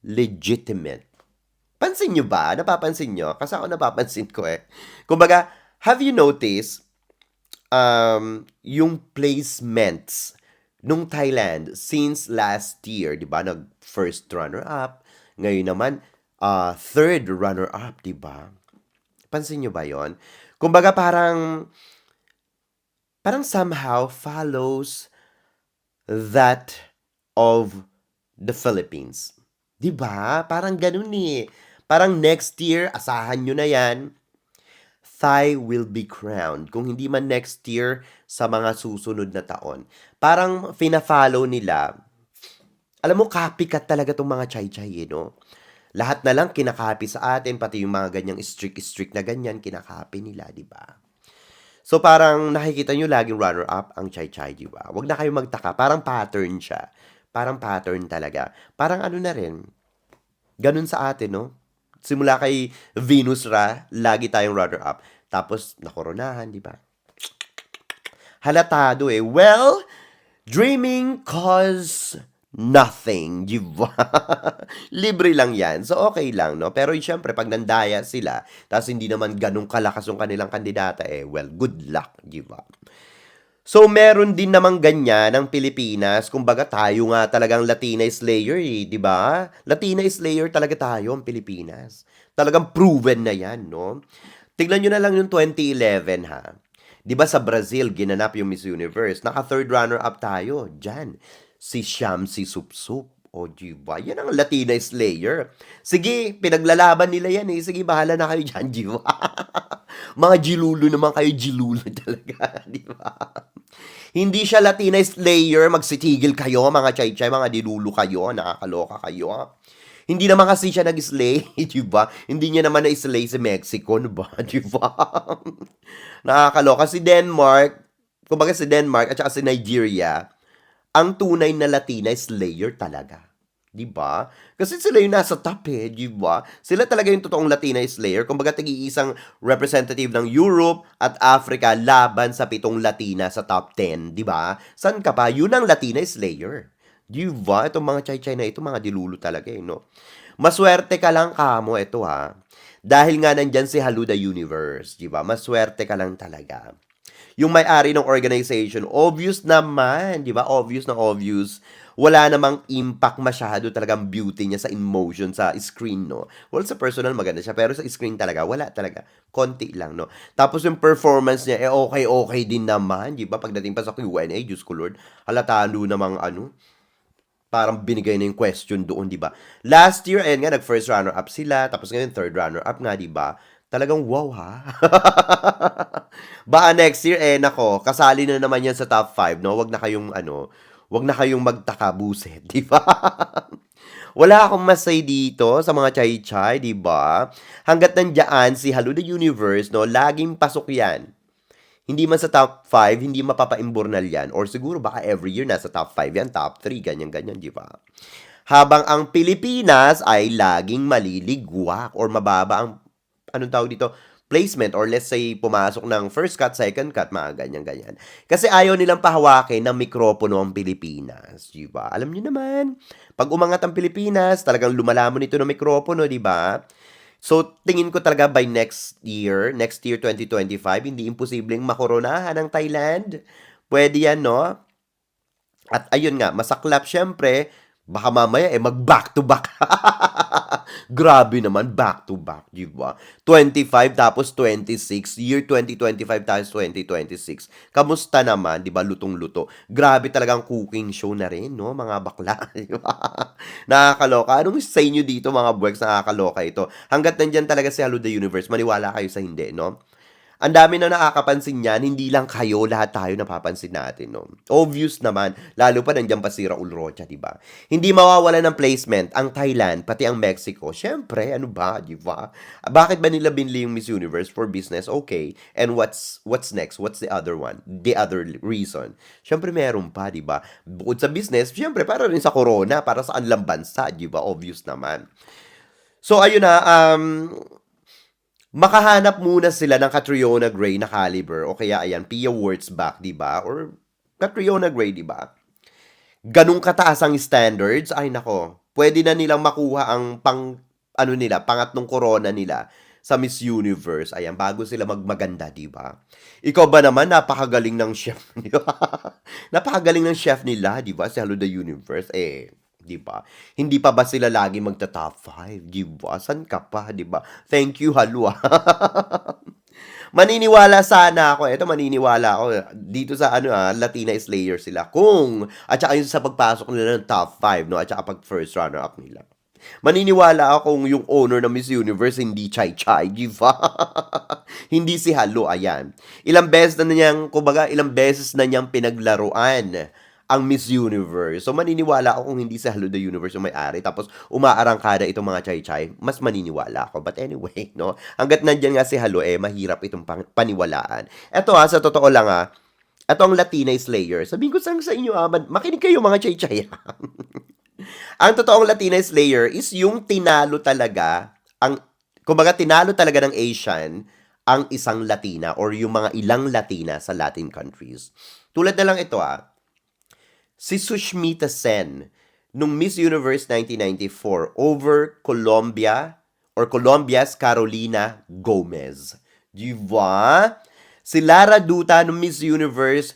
legitimate. Pansin nyo ba? Napapansin nyo? Kasi ako napapansin ko Kumbaga, have you noticed yung placements nung Thailand since last year, 'di ba? Nag first runner-up, ngayon naman third runner-up, 'di ba? Pansin niyo ba 'yon? Kumbaga parang somehow follows that of the Philippines. 'Di ba? Parang ganun Parang next year, asahan nyo na 'yan. Thai will be crowned. Kung hindi man next year, sa mga susunod na taon. Parang fina-follow nila. Alam mo, copycat talaga tong mga chay-chay, no? Lahat na lang kinakapi sa atin, pati yung mga ganyang strict na ganyan, kinakapi nila, di ba? So parang nakikita nyo laging runner-up ang chay-chay, di ba? Huwag na kayo magtaka. Parang pattern siya. Parang pattern talaga. Parang ano na rin. Ganun sa atin, no? Simula kay Venus Ra, lagi tayong runner-up. Tapos, nakoronahan, di ba? Halatado Well, dreaming cause nothing, di ba? Libre lang yan. So, okay lang, no? Pero syempre, pag nandaya sila, tapos hindi naman ganun kalakas yung kanilang kandidata, well, good luck, di ba? So, meron din namang ganyan ng Pilipinas. Kumbaga, tayo nga talagang Latina Slayer, di ba? Latina Slayer talaga tayo, ang Pilipinas. Talagang proven na yan, no? Tignan nyo na lang yung 2011, ha? Di ba sa Brazil, ginanap yung Miss Universe? Naka-third runner-up tayo. Diyan, si Shamsi Supsup. O, di ba? Yan ang Latina Slayer. Sige, pinaglalaban nila yan Sige, bahala na kayo dyan, di ba? Mga jilulo naman kayo, jilulo talaga, di ba? Hindi siya Latina Slayer, magsitigil kayo, mga chay-chay, mga dilulo kayo, nakakaloka kayo. Hindi naman kasi siya nag-slay, di ba? Hindi niya naman na-slay si Mexico, ba? Di ba? Nakakaloka. Si Denmark, kumbaga si Denmark at saka si Nigeria, ang tunay na Latina Slayer talaga. 'Di ba? Kasi sila yung nasa top, 'di ba? Sila talaga yung totoong Latina Slayer. Kumbaga tig-iisang representative ng Europe at Africa laban sa 7 Latina sa top 10, 'di ba? San ka pa? Yun ang Latina Slayer. 'Di ba? Itong mga chay-chay na ito, mga dilulo talaga, no? Maswerte ka lang kamo, ito ha. Dahil nga nandyan si Haluda Universe, 'di ba? Maswerte ka lang talaga. Yung may-ari ng organization, obvious naman, 'di ba? Obvious na obvious. Wala namang impact masyado talagang beauty niya sa emotion sa screen, no? Well, sa personal maganda siya, pero sa screen talaga wala talaga. Konti lang, no? Tapos yung performance niya, okay din naman, 'di ba? Pagdating pa sa Q&A, Diyos ko Lord, halata namang parang binigay na yung question doon, di ba? Last year, ayun nga, nag-first runner-up sila, tapos ngayon, third runner-up nga, di ba? Talagang wow, ha? Baka next year, nako, kasali na naman yan sa top 5, no? Wag na kayong magtaka, buset, di ba? Wala akong masay dito sa mga chay-chay, di ba? Hanggat nandiyan si Hello the Universe, no, laging pasok yan. Hindi man sa top 5, hindi mapapaimburnal yan. Or siguro baka every year nasa top 5 yan, top 3, ganyan-ganyan, di ba? Habang ang Pilipinas ay laging maliligwak or mababa ang, anong tawag dito, placement or let's say pumasok ng first cut, second cut, mga ganyan-ganyan. Kasi ayaw nilang pahawakin ng mikropono ang Pilipinas, di ba? Alam niyo naman, pag umangat ang Pilipinas, talagang lumalamon ito ng mikropono, di ba? So, tingin ko talaga by next year 2025, hindi imposibleng makoronahan ng Thailand. Pwede yan, no? At ayun nga, masaklap syempre, baka mamaya mag-back to back. Grabe naman, back to back, di ba? 25 tapos 26, year 2025 tapos 2026. Kamusta naman, di ba? Lutong-luto. Grabe talagang cooking show na rin, no? Mga bakla, di ba? Nakakaloka. Anong sa inyo dito, mga buwegs, nakakaloka ito? Hanggat nandyan talaga si Hello the Universe, maniwala kayo sa hindi, no? Ang dami na nakakapansin niyan, hindi lang kayo, lahat tayo napapansin natin, no? Obvious naman, lalo pa nandiyan pa si Raul Rocha, di ba? Hindi mawawala ng placement ang Thailand, pati ang Mexico. Syempre, ano ba, di ba? Bakit ba nila binili yung Miss Universe for business? Okay. And what's next? What's the other one? The other reason? Syempre, meron pa, di ba? Bukod sa business, syempre, para rin sa corona, para sa anlang bansa, di ba? Obvious naman. So, ayun na, makahanap muna sila ng Catriona Gray na caliber o kaya ayan, Pia Wurtzbach, di ba? Or Catriona Gray, di ba? Ganong kataas ang standards, ay nako, pwede na nilang makuha ang pangatlong corona nila sa Miss Universe. Ayan, bago sila magmaganda, di ba? Ikaw ba naman, napakagaling ng chef, di ba? Napakagaling ng chef nila, di ba? Si Hello the Universe, di ba? Hindi pa ba sila lagi magta-top 5, di ba? San ka pa, di ba? Thank you, Halu. Maniniwala sana ako. Ito, maniniwala ako. Dito sa Latina Slayer sila. At saka yung sa pagpasok nila ng top 5, no? At saka pag first runner-up nila. Maniniwala ako kung yung owner ng Miss Universe hindi Chai-Chai, di ba? Hindi si Halu, ayan. Ilang beses na niyang pinaglaruan ang Miss Universe. So, maniniwala ako kung hindi si Hello the Universe yung may-ari. Tapos, umaarangkada itong mga chay-chay. Mas maniniwala ako. But anyway, no? Hanggat nandyan nga si Hello, mahirap itong paniwalaan. Eto sa totoo lang ito ang Latina Slayer. Sabihin ko sa inyo, makinig kayo mga chay-chay. Ang totoong Latina Slayer is yung tinalo talaga, tinalo talaga ng Asian ang isang Latina or yung mga ilang Latina sa Latin countries. Tulad na lang ito si Sushmita Sen nung Miss Universe 1994 over Colombia's Carolina Gomez. Diba? Si Lara Duta nung Miss Universe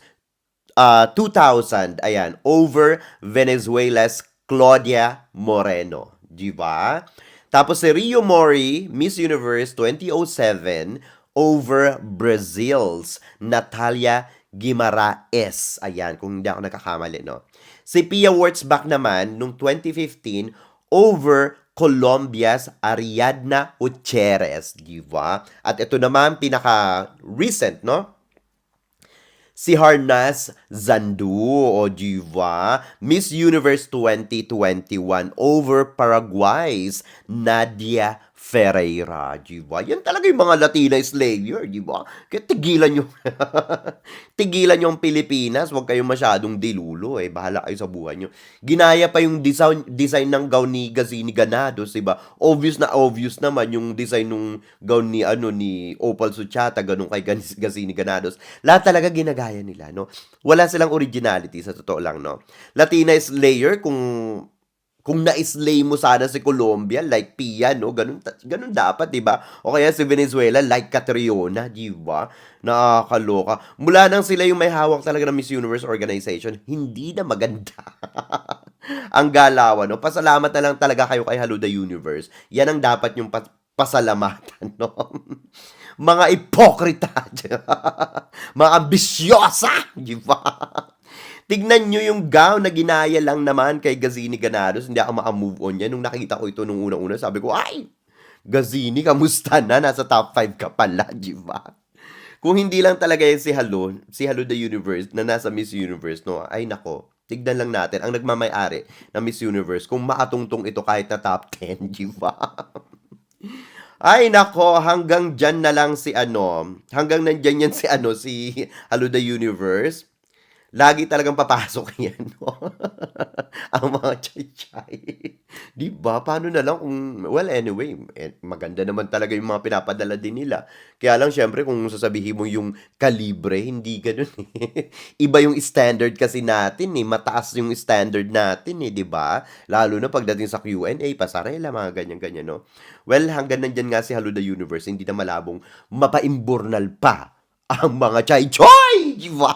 2000, ayan, over Venezuela's Claudia Moreno. Diba? Tapos si Rio Mori, Miss Universe 2007 over Brazil's Natalia Guimaraes. Ayan, kung hindi ako nakakamali, no? Si Pia Wurtzbach naman, nung 2015, over Colombia's Ariadna Gutierrez, di ba? At ito naman, pinaka-recent, no? Si Harnas Zandu, o diva, Miss Universe 2021 over Paraguay's Nadia Ferreira, di ba? Yan talaga yung mga Latina slayer, di ba? Kaya tigilan nyo, tigilan nyo ang Pilipinas, huwag kayong masyadong dilulo eh, bahala kayo sa buhay nyo. Ginaya pa yung design ng gown ni Gazini Ganados, di ba? Obvious na obvious naman yung design ng gown ni, ni Opal Suchata, ganun kay Gazini Ganados. Lahat talaga ginagaya nila, no? Wala silang originality, sa totoo lang, no? Latina slayer, kung na-slay mo sana si Colombia, like Pia, no? Ganun dapat, di ba? O kaya si Venezuela, like Catriona, di ba? Nakakaloka. Mula nang sila yung may hawak talaga ng Miss Universe organization, hindi na maganda. Ang galawan, no? Pasalamat na lang talaga kayo kay Hello the Universe. Yan ang dapat yung pasalamatan, no? Mga ipokrita, mga ambisyosa, di ba? Tignan nyo yung gown na ginaya lang naman kay Gazini Ganados. Hindi ako maka-move on yan. Nung nakita ko ito nung unang-una, sabi ko, ay, Gazini, kamusta na? Nasa top 5 ka pala, di ba? Kung hindi lang talaga yan si Hello the Universe, na nasa Miss Universe, no? Ay, nako. Tignan lang natin, ang nagmamay-ari ng Miss Universe, kung maatungtong ito kahit na top 10, di ba? Ay, nako, hanggang dyan na lang hanggang nandyan yan si Hello the Universe. Lagi talagang papasok yan, no? Ang mga chay-chay. Di ba? Paano na lang kung, well, anyway, maganda naman talaga yung mga pinapadala din nila. Kaya lang, syempre, kung sasabihin mo yung kalibre, hindi ganun eh. Iba yung standard kasi natin eh. Mataas yung standard natin eh, di ba? Lalo na pagdating sa Q&A, pasarela, mga ganyan-ganyan, no? Well, hanggang nandyan nga si Hello the Universe, hindi na malabong mapaimburnal pa ang mga chay-choy! Di ba?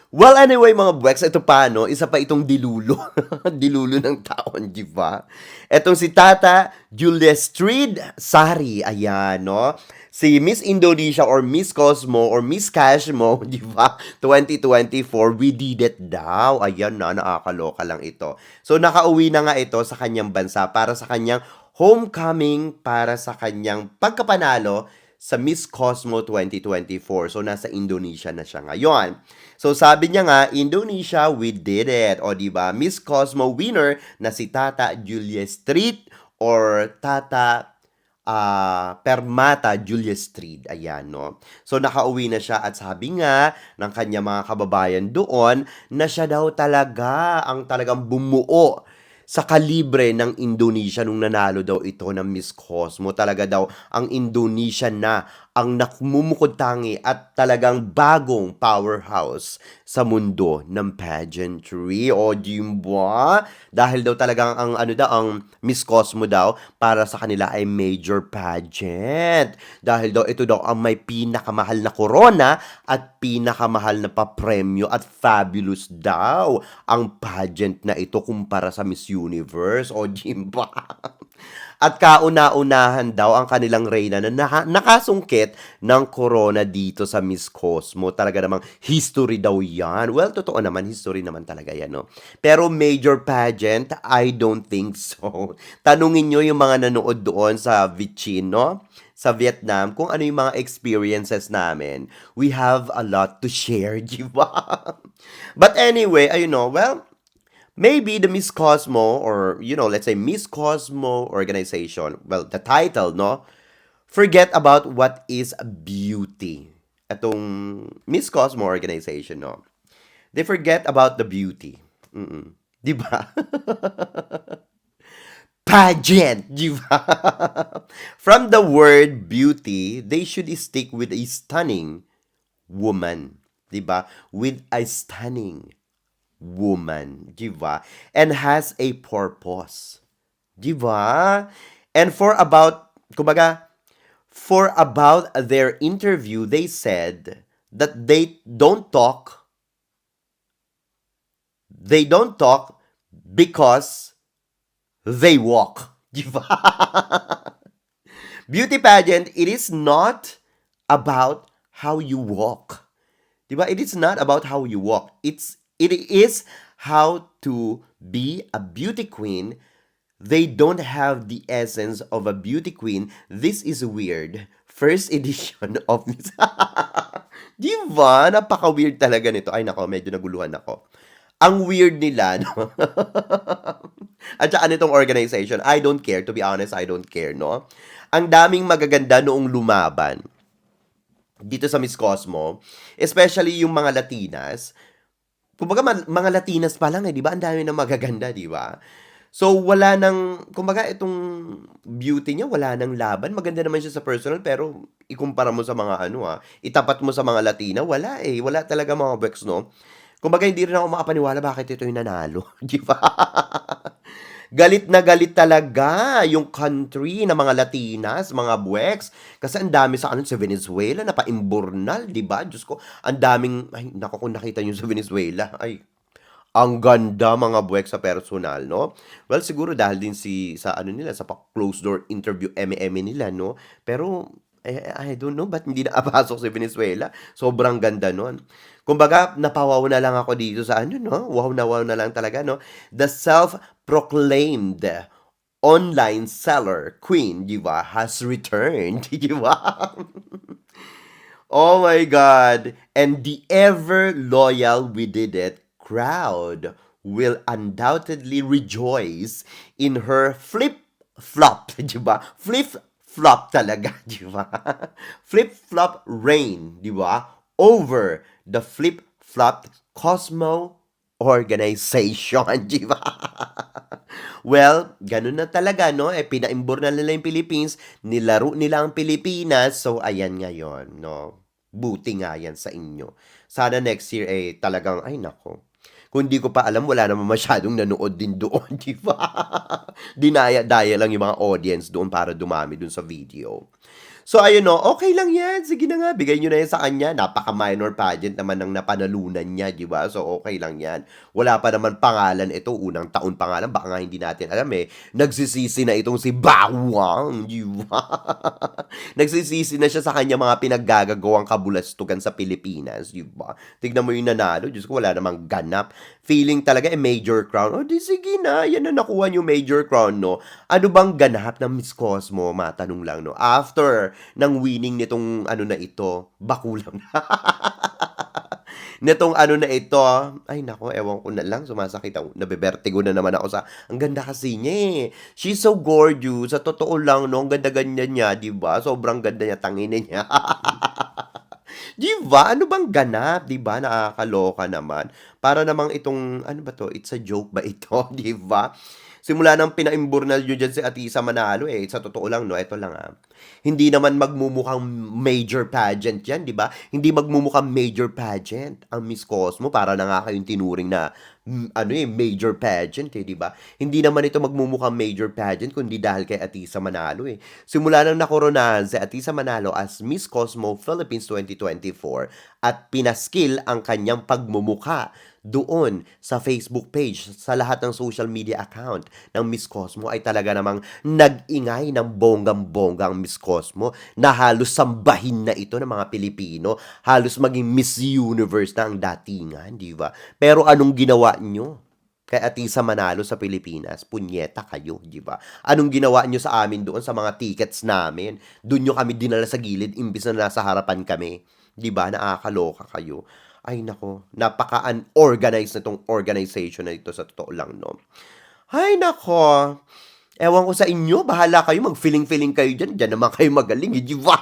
Well, anyway, mga buweks, ito pa, no? Isa pa itong dilulo. Dilulo ng taon, di ba? Etong si Tata Julia Street Sari, ayan, no? Si Miss Indonesia or Miss Cosmo or Miss Cashmo, di ba? 2024, we did it daw. Ayan na, nakakaloka lang ito. So, nakauwi na nga ito sa kanyang bansa para sa kanyang homecoming, para sa kanyang pagkapanalo sa Miss Cosmo 2024. So, nasa Indonesia na siya ngayon. So, sabi niya nga, Indonesia, we did it. O, diba? Miss Cosmo winner na si Tata Julia Street or Tata Permata Julia Street. Ayan, no? So, nakauwi na siya at sabi nga ng kanya mga kababayan doon na siya daw talaga ang talagang bumuo sa kalibre ng Indonesia nung nanalo daw ito ng Miss Cosmo. Talaga daw ang Indonesia na ang nakmumukod tangi at talagang bagong powerhouse sa mundo ng pageantry. O Jimbo, dahil daw talagang ang Miss Cosmo daw para sa kanila ay major pageant. Dahil daw ito daw ang may pinakamahal na corona at pinakamahal na papremyo at fabulous daw ang pageant na ito kumpara sa Miss Universe. O Jimbo. At kauna-unahan daw ang kanilang reyna na nakasungkit ng corona dito sa Miss Cosmo. Talaga namang history daw yan. Well, totoo naman, history naman talaga yan, no? Pero major pageant, I don't think so. Tanungin nyo yung mga nanood doon sa Vichin, no? Sa Vietnam, kung ano yung mga experiences namin. We have a lot to share, di ba? But anyway, ayun, no, well, maybe the Miss Cosmo or, let's say Miss Cosmo organization, well, the title, no? Forget about what is beauty. Itong Miss Cosmo organization, no? They forget about the beauty. Di ba? Pageant, di ba? From the word beauty, they should stick with a stunning woman. Di ba? With a stunning woman, di ba? And has a purpose. Di ba? And for about their interview, they said that they don't talk because they walk. Di ba? Beauty pageant, it is not about how you walk. Di ba? It is not about how you walk. It is how to be a beauty queen. They don't have the essence of a beauty queen. This is weird. First edition of Miss... Di ba? Napaka-weird talaga nito. Ay nako, medyo naguluhan ako. Ang weird nila, no? At saka nitong organization, I don't care. To be honest, I don't care, no? Ang daming magaganda noong lumaban dito sa Miss Cosmo, especially yung mga Latinas. Kumbaga mga Latinas pa lang 'di ba? Ang dami ng magaganda, 'di ba? So wala nang kumbaga itong beauty niya wala nang laban. Maganda naman siya sa personal pero ikumpara mo sa mga itapat mo sa mga Latina, wala eh. Wala talaga mga Bex, no? Kumbaga hindi rin ako makapaniwala bakit ito yung nanalo, 'di ba? Galit na galit talaga yung country ng mga Latinas, mga buweks. Kasi ang dami sa sa Venezuela, napaimburnal, di ba? Diyos ko, ang daming, ay, naku, kung nakita nyo sa Venezuela, ay, ang ganda mga buwek sa personal, no? Well, siguro dahil din sa nila, sa closed door interview, eme-eme nila, no? Pero, I don't know, ba't hindi nakapasok sa Venezuela? Sobrang ganda nun. Kumbaga, napawaw na lang ako dito sa no? Wow na lang talaga, no? The self-proclaimed online seller queen, di ba, has returned, di ba? Oh my God. And the ever loyal We Did It crowd will undoubtedly rejoice in her flip-flop, di ba? Flip-flop talaga, di ba? Flip-flop reign, di ba? Over the flip-flop Cosmo organization, di ba? Well, ganun na talaga, no? Pinaimbor na nila yung Philippines, nilaro nila ang Pilipinas, so ayan ngayon, no? Buti nga yan sa inyo. Sana next year, talagang, ay nako. Kung di ko pa alam, wala naman masyadong nanood din doon, di ba? Dinaya-daya lang yung mga audience doon para dumami doon sa video. So, ayun no, okay lang yan. Sige na nga, bigay nyo na yan sa kanya. Napaka-minor pageant naman ng napanalunan niya, di ba? So, okay lang yan. Wala pa naman pangalan ito. Unang taon pangalan. Baka nga hindi natin alam eh. Nagsisisi na itong si Bawang, di ba? Nagsisisi na siya sa kanya mga pinaggagawang kabulastugan sa Pilipinas, di ba? Tignan mo yung nanalo. Diyos ko, wala namang ganap. Feeling talaga major crown. O, di sige na. Yan na nakuha yung major crown, no? Ano bang ganap ng Miss Cosmo? Matanong lang, no? After ng winning nitong na ito, bakulang na. Nitong na ito, ay nako, ewan ko na lang, sumasakit ako, nabebertigo na naman ako ang ganda kasi niya eh. She's so gorgeous, sa totoo lang, no, ang ganda-ganda niya, di ba? Sobrang ganda niya, tangina niya. Di ba? Ano bang ganap? Di ba? Nakakaloka naman. Para namang itong, ano ba to? It's a joke ba ito? Di ba? Simula nang pinaimburnal nyo dyan si Atisa Manalo sa totoo lang, no, eto lang hindi naman magmumukhang major pageant yan, di ba? Hindi magmumukhang major pageant ang Miss Cosmo, para na nga kayong tinuring na, major pageant di ba? Hindi naman ito magmumukhang major pageant, kundi dahil kay Atisa Manalo Simula nang nakoronahan si Atisa Manalo as Miss Cosmo Philippines 2024 at pinaskill ang kanyang pagmumukha doon sa Facebook page, sa lahat ng social media account ng Miss Cosmo ay talaga namang nag-ingay ng bonggang-bongga ang Miss Cosmo na halos sambahin na ito ng mga Pilipino, halos maging Miss Universe na ang datingan, di ba? Pero anong ginawa nyo kay Atisa Manalo sa Pilipinas? Punyeta kayo, di ba? Anong ginawa nyo sa amin doon sa mga tickets namin? Doon nyo kami dinala sa gilid imbis na nasa harapan kami. Di ba? Nakakaloka kayo. Ay nako, napaka-unorganized na itong organization na ito sa totoo lang, no? Ay nako, ewan ko sa inyo, bahala kayo, mag-feeling-feeling kayo dyan, dyan naman kayo magaling, di ba?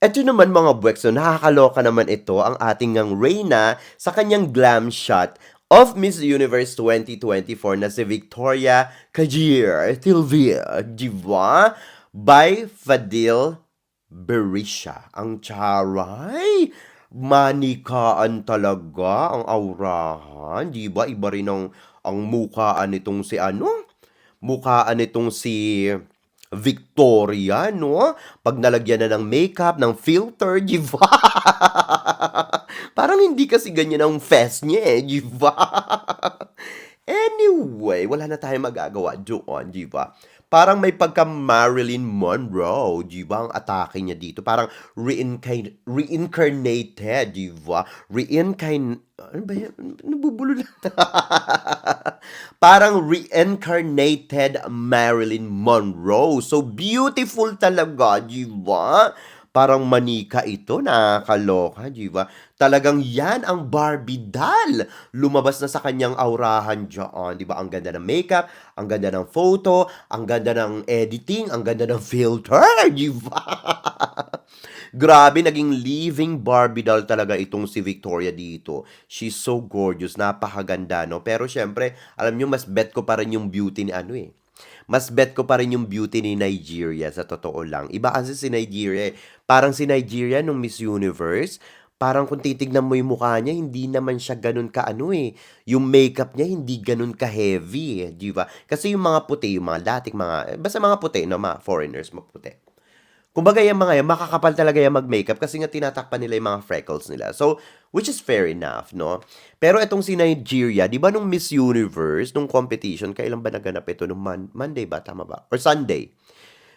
Eto naman mga buweks, no, nakakaloka naman ito ang ating ngang Reyna sa kanyang glam shot of Miss Universe 2024 na si Victoria Kajir Tilvia, di ba? By Fadil Berisha. Ang charay! Manikaan talaga ang aurahan, 'di ba? Iba rin ang mukhaan nitong si mukhaan nitong si Victoria, no? Pag nalagyan na ng makeup, ng filter, 'di ba? Parang hindi kasi ganyan ang face niya, 'di ba? Anyway, wala na tayong magagawa doon, 'di ba? Parang may pagka Marilyn Monroe, di ba? Ang atake niya dito. Parang reincarnated, di ba? Ano ba yan? Nabubulo na. Parang reincarnated Marilyn Monroe. So beautiful talaga, di ba? Parang manika ito, nakakaloka, 'di ba? Talagang 'yan ang Barbie doll. Lumabas na sa kanyang aurahan diyan, 'di ba? Ang ganda ng makeup, ang ganda ng photo, ang ganda ng editing, ang ganda ng filter, 'di ba? Grabe, naging living Barbie doll talaga itong si Victoria dito. She's so gorgeous, napakaganda, no? Pero syempre, alam nyo, mas bet ko pa rin yung beauty ni ano eh. Mas bet ko pa rin yung beauty ni Nigeria, sa totoo lang. Iba kasi si Nigeria eh. Parang si Nigeria nung Miss Universe, parang kung titignan mo yung mukha niya, hindi naman siya ganun ka ano eh. Yung makeup niya, hindi ganun ka heavy eh, di ba? Kasi yung mga puti, yung mga dating mga, basta mga puti, no, mga foreigners, maputi. Kumbaga yung mga yan, makakapal talaga yung mag-makeup kasi nga tinatakpan nila yung mga freckles nila. So, which is fair enough, no? Pero itong si Nigeria, di ba nung Miss Universe, nung competition, kailan ba naganap ito? Nung Monday ba? Tama ba? Or Sunday?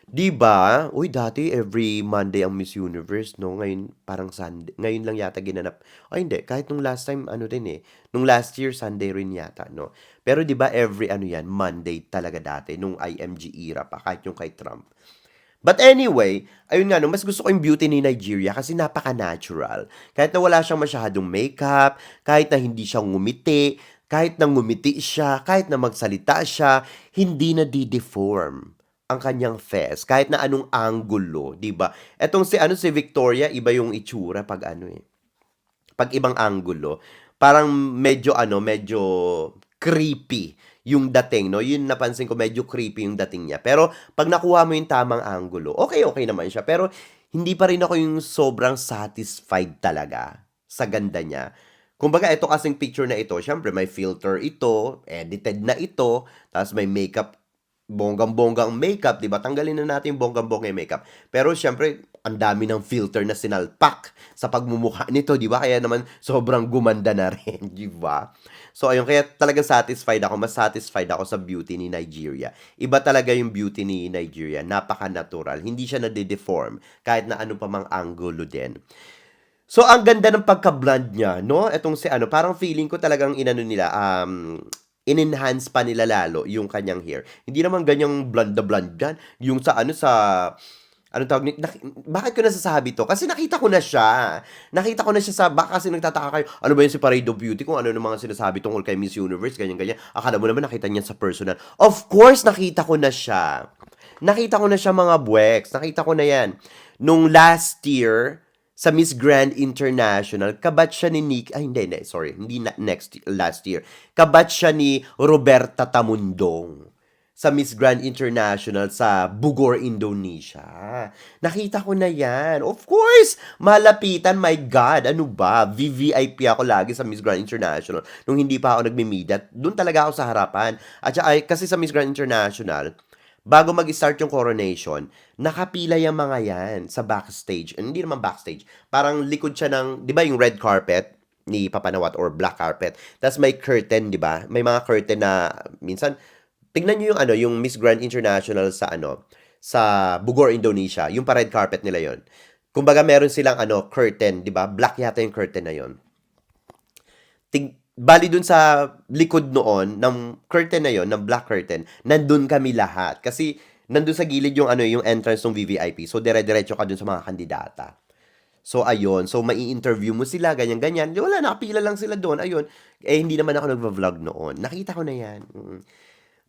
Di ba? Uy, dati every Monday ang Miss Universe, no? Ngayon, parang Sunday. Ngayon lang yata ginanap. Ay, hindi. Kahit nung last time, ano din eh. Nung last year, Sunday rin yata, no? Pero di ba every ano yan, Monday talaga dati, nung IMG era pa, kahit yung kay Trump. But anyway, ayun nga no, mas gusto ko yung beauty ni Nigeria kasi napaka-natural. Kahit na wala siyang masyadong makeup, kahit na hindi siya ngumiti, kahit na ngumiti siya, kahit na magsalita siya, hindi na di-deform ang kanyang face, kahit na anong angulo, 'di ba? Etong si ano si Victoria, iba yung itsura pag ano eh, pag ibang angulo, parang medyo ano, medyo creepy yung dating, no? Yun napansin ko, medyo creepy yung dating niya. Pero pag nakuha mo yung tamang angulo, okay naman siya. Pero hindi pa rin ako yung sobrang satisfied talaga sa ganda niya. Kumbaga, ito kasing picture na ito, syempre may filter ito, edited na ito, tapos may makeup, bonggang-bonggang makeup, 'di ba? Tanggalin na natin yung bonggang-bongga yung makeup. Pero syempre, ang dami ng filter na sinalpak sa pagmumukha nito, 'di ba? Kaya naman sobrang gumanda na rin, 'di ba? So ayun, kaya talagang satisfied ako, mas satisfied ako sa beauty ni Nigeria. Iba talaga yung beauty ni Nigeria, napaka-natural. Hindi siya nade-deform kahit na ano pa mang angulo din. So, ang ganda ng pagka-blonde niya, no? Etong si ano, parang feeling ko talagang inano nila, in-enhance pa nila lalo yung kanyang hair. Hindi naman ganyang blonde na blonde yan. Yung sa ano, sa, anong tawag ni, bakit ko nasasabi to? Kasi nakita ko na siya. Nakita ko na siya sa, baka kasi nagtataka kayo, ano ba yun si Parade of Beauty, kung ano ng mga sinasabi tungkol kay Miss Universe, ganyan-ganyan. Akala mo naman nakita niya sa personal. Of course, nakita ko na siya. Nakita ko na siya mga buweks. Nakita ko na yan. Nung last year, sa Miss Grand International, kabatch siya ni Nick, ay hindi, sorry, hindi last year. Kabatch siya ni Roberta Tamundong sa Miss Grand International sa Bogor, Indonesia. Nakita ko na yan. Of course, malapitan, my God, ano ba? VVIP ako lagi sa Miss Grand International. Nung hindi pa ako nagmi-media, doon talaga ako sa harapan. At saka, kasi sa Miss Grand International, bago mag-start yung coronation, nakapila yung mga yan sa backstage. Hindi naman backstage. Parang likod siya ng, di ba yung red carpet ni Papanawat or black carpet. Tapos may curtain, di ba? May mga curtain na minsan, tingnan nyo yung ano, yung Miss Grand International sa ano, sa Bogor, Indonesia. Yung pa red carpet nila yon. Kumbaga meron silang ano, curtain, di ba? Black yata yung curtain na yon. Bali dun sa likod noon ng curtain na yon, ng black curtain, nandun kami lahat. Kasi nandun sa gilid yung ano, yung entrance ng VVIP. So dire-diretso ka dun sa mga kandidata. So ayun, so mai-interview mo sila, ganyan-ganyan. Wala, nakapila lang sila doon. Ayun, hindi naman ako nagva-vlog noon. Nakita ko na yan.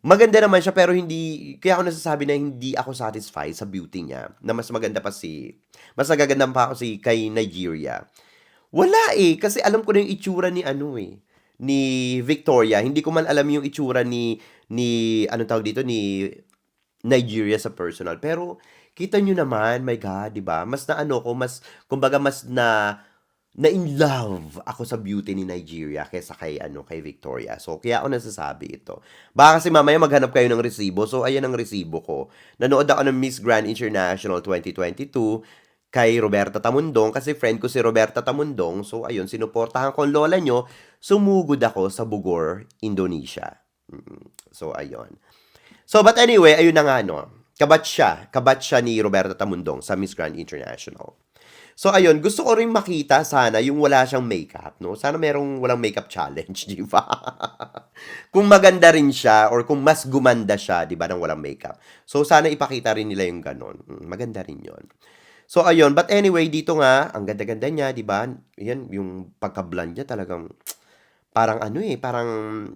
Maganda naman siya pero hindi, kaya ako nasasabi na hindi ako satisfied sa beauty niya. Na mas maganda pa mas nagaganda pa ako kay Nigeria. Wala eh, kasi alam ko na yung itsura ni ano eh, ni Victoria. Hindi ko man alam yung itsura ni anong tawag dito, ni Nigeria sa personal. Pero kita nyo naman, my God, 'di ba? Mas na ano ko, mas kumbaga mas na in love ako sa beauty ni Nigeria kaysa kay ano, kay Victoria. So kaya ako nasasabi ito. Baka kasi mamaya maghanap kayo ng resibo. So ayan ang resibo ko. Nanood ako ng Miss Grand International 2022 kay Roberta Tamundong kasi friend ko si Roberta Tamundong. So ayun, sinuportahan ko ang lola nyo. Sumugod ako sa Bogor, Indonesia. So ayun. So but anyway, ayun na nga no. Kabatch siya ni Roberta Tamundong sa Miss Grand International. So ayun, gusto ko rin makita sana yung wala siyang makeup, no? Sana merong walang makeup challenge, di ba? Kung maganda rin siya or kung mas gumanda siya, di ba, nang walang makeup. So sana ipakita rin nila yung ganon. Maganda rin yon. So, ayun. But anyway, dito nga, ang ganda-ganda niya, di ba? Yan, yung pagka-blonde niya talagang, parang ano eh, parang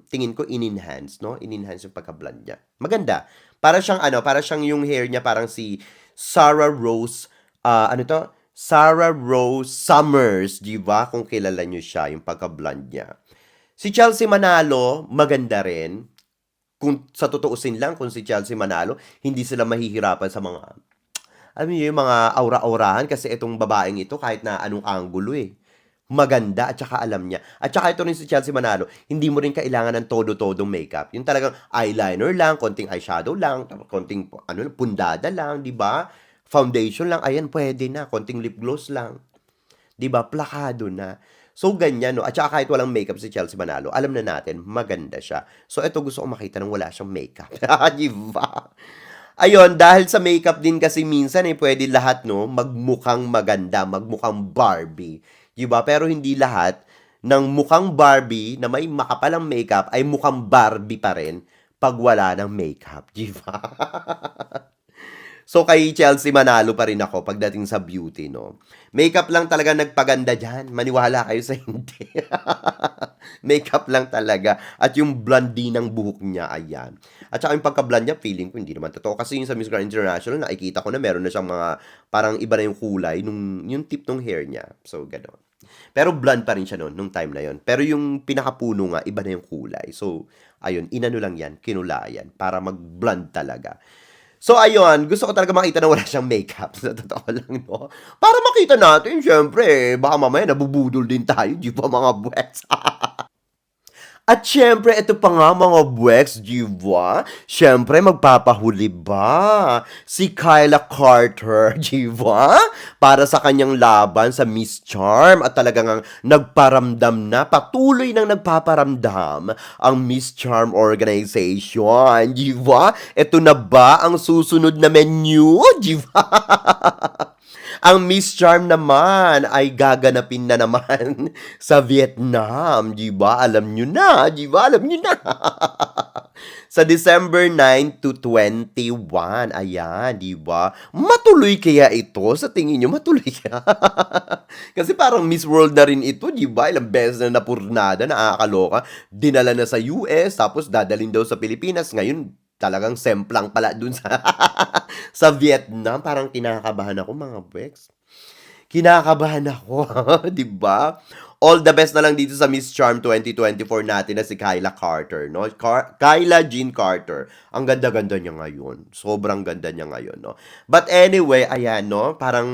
tingin ko in-enhance, no? In-enhance yung pagka-blonde niya. Maganda. Para siyang yung hair niya, parang si Sarah Rose, ano to? Sarah Rose Summers, di ba? Kung kilala niyo siya, yung pagka-blonde niya. Si Chelsea Manalo, maganda rin. Kung sa tutuusin lang, kung si Chelsea Manalo, hindi sila mahihirapan sa mga, alam niyo yung mga aura-aurahan kasi itong babaeng ito kahit na anong anggulo eh. Maganda at saka alam niya. At saka ito rin si Chelsea Manalo, hindi mo rin kailangan ng todo-todong makeup. Yung talagang eyeliner lang, konting eyeshadow lang, konting ano, pundada lang, di ba? Foundation lang, ayan, pwede na. Konting lip gloss lang. 'Di ba, plakado na. So, ganyan, no? At saka kahit walang makeup si Chelsea Manalo, alam na natin, maganda siya. So, ito gusto ko makita nang wala siyang makeup. 'Di ba? Ayun, dahil sa makeup din kasi minsan eh, pwede lahat, no, magmukhang maganda, magmukhang Barbie. 'Di ba? Pero hindi lahat ng mukhang Barbie na may makapalang makeup ay mukhang Barbie pa rin pag wala ng makeup. 'Di ba? So, kay Chelsea Manalo pa rin ako pagdating sa beauty, no? Makeup lang talaga nagpaganda dyan. Maniwala kayo sa hindi. Makeup lang talaga. At yung blondie ng buhok niya, ayan. At saka yung pagka-blonde niya, feeling ko hindi naman totoo. Kasi yung sa Miss Grand International, nakikita ko na meron na siyang mga, parang iba na yung kulay, yung tip ng hair niya. So, gano'n. Pero blonde pa rin siya noon, nung time na yon. Pero yung pinakapuno nga, iba na yung kulay. So, ayun, inano lang yan, kinulayan, para mag-blonde talaga. So, ayun, gusto ko talaga makita na wala siyang makeup. Sa totoo lang, no? Para makita natin, syempre, baka mamaya nabubudol din tayo, di ba mga buwets? At syempre, ito pa nga mga buweks, di ba? Syempre, magpapahuli ba? Si Kyla Carter, di ba? Para sa kanyang laban sa Miss Charm at talagang nagparamdam na, patuloy nang nagpaparamdam ang Miss Charm organization, di ba? Ito na ba ang susunod na menu, di ba? Ang Miss Charm naman ay gaganapin na naman sa Vietnam, 'di ba? Alam niyo na, 'di ba? Alam niyo na. Sa December 9 to 21, ayan, 'di ba? Matuloy kaya ito? Sa tingin niyo matuloy kaya? Kasi parang Miss World na rin ito, 'di ba? Ilang beses na napurnada, nakakaloka. Dinala na sa US, tapos dadalhin daw sa Pilipinas. Ngayon, talagang semplang pala dun sa sa Vietnam. Parang kinakabahan ako mga Bex. Kinakabahan ako, 'di ba? All the best na lang dito sa Miss Charm 2024 natin na si Kyla Carter, no? Kyla Jean Carter. Ang ganda-ganda niya ngayon. Sobrang ganda niya ngayon, no? But anyway, ayan, no? Parang,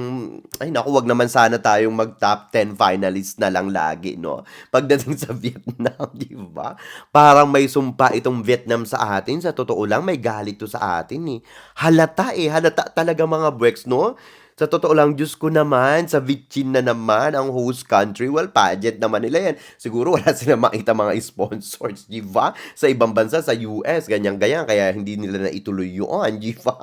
ay naku, wag naman sana tayong mag-top 10 finalists na lang lagi, no? Pagdating sa Vietnam, di ba? Parang may sumpa itong Vietnam sa atin. Sa totoo lang, may galit to sa atin, eh. Halata, eh. Halata talaga mga Brex, no? Sa totoo lang, Diyos ko naman, sa Vichin na naman ang host country. Well, pageant naman nila yan. Siguro wala sila makita mga sponsors, di ba? Sa ibang bansa, sa US, ganyan-ganyan. Kaya hindi nila na ituloy yun, di ba?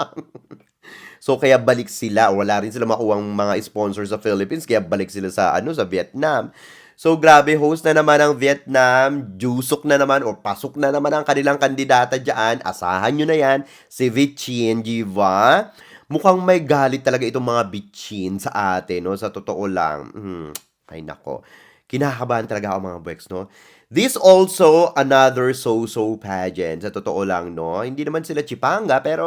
So, kaya balik sila. Wala rin sila makuwang mga sponsors sa Philippines. Kaya balik sila sa, sa Vietnam. So, grabe, host na naman ang Vietnam. Jusok na naman o pasok na naman ang kanilang kandidata dyan. Asahan nyo na yan. Si Vichin, di ba? Mukhang may galit talaga itong mga bitchin sa atin, no? Sa totoo lang. Ay nako. Kinakabahan talaga ako mga Bex, no? This also another so-so pageant. Sa totoo lang, no? Hindi naman sila chipanga, pero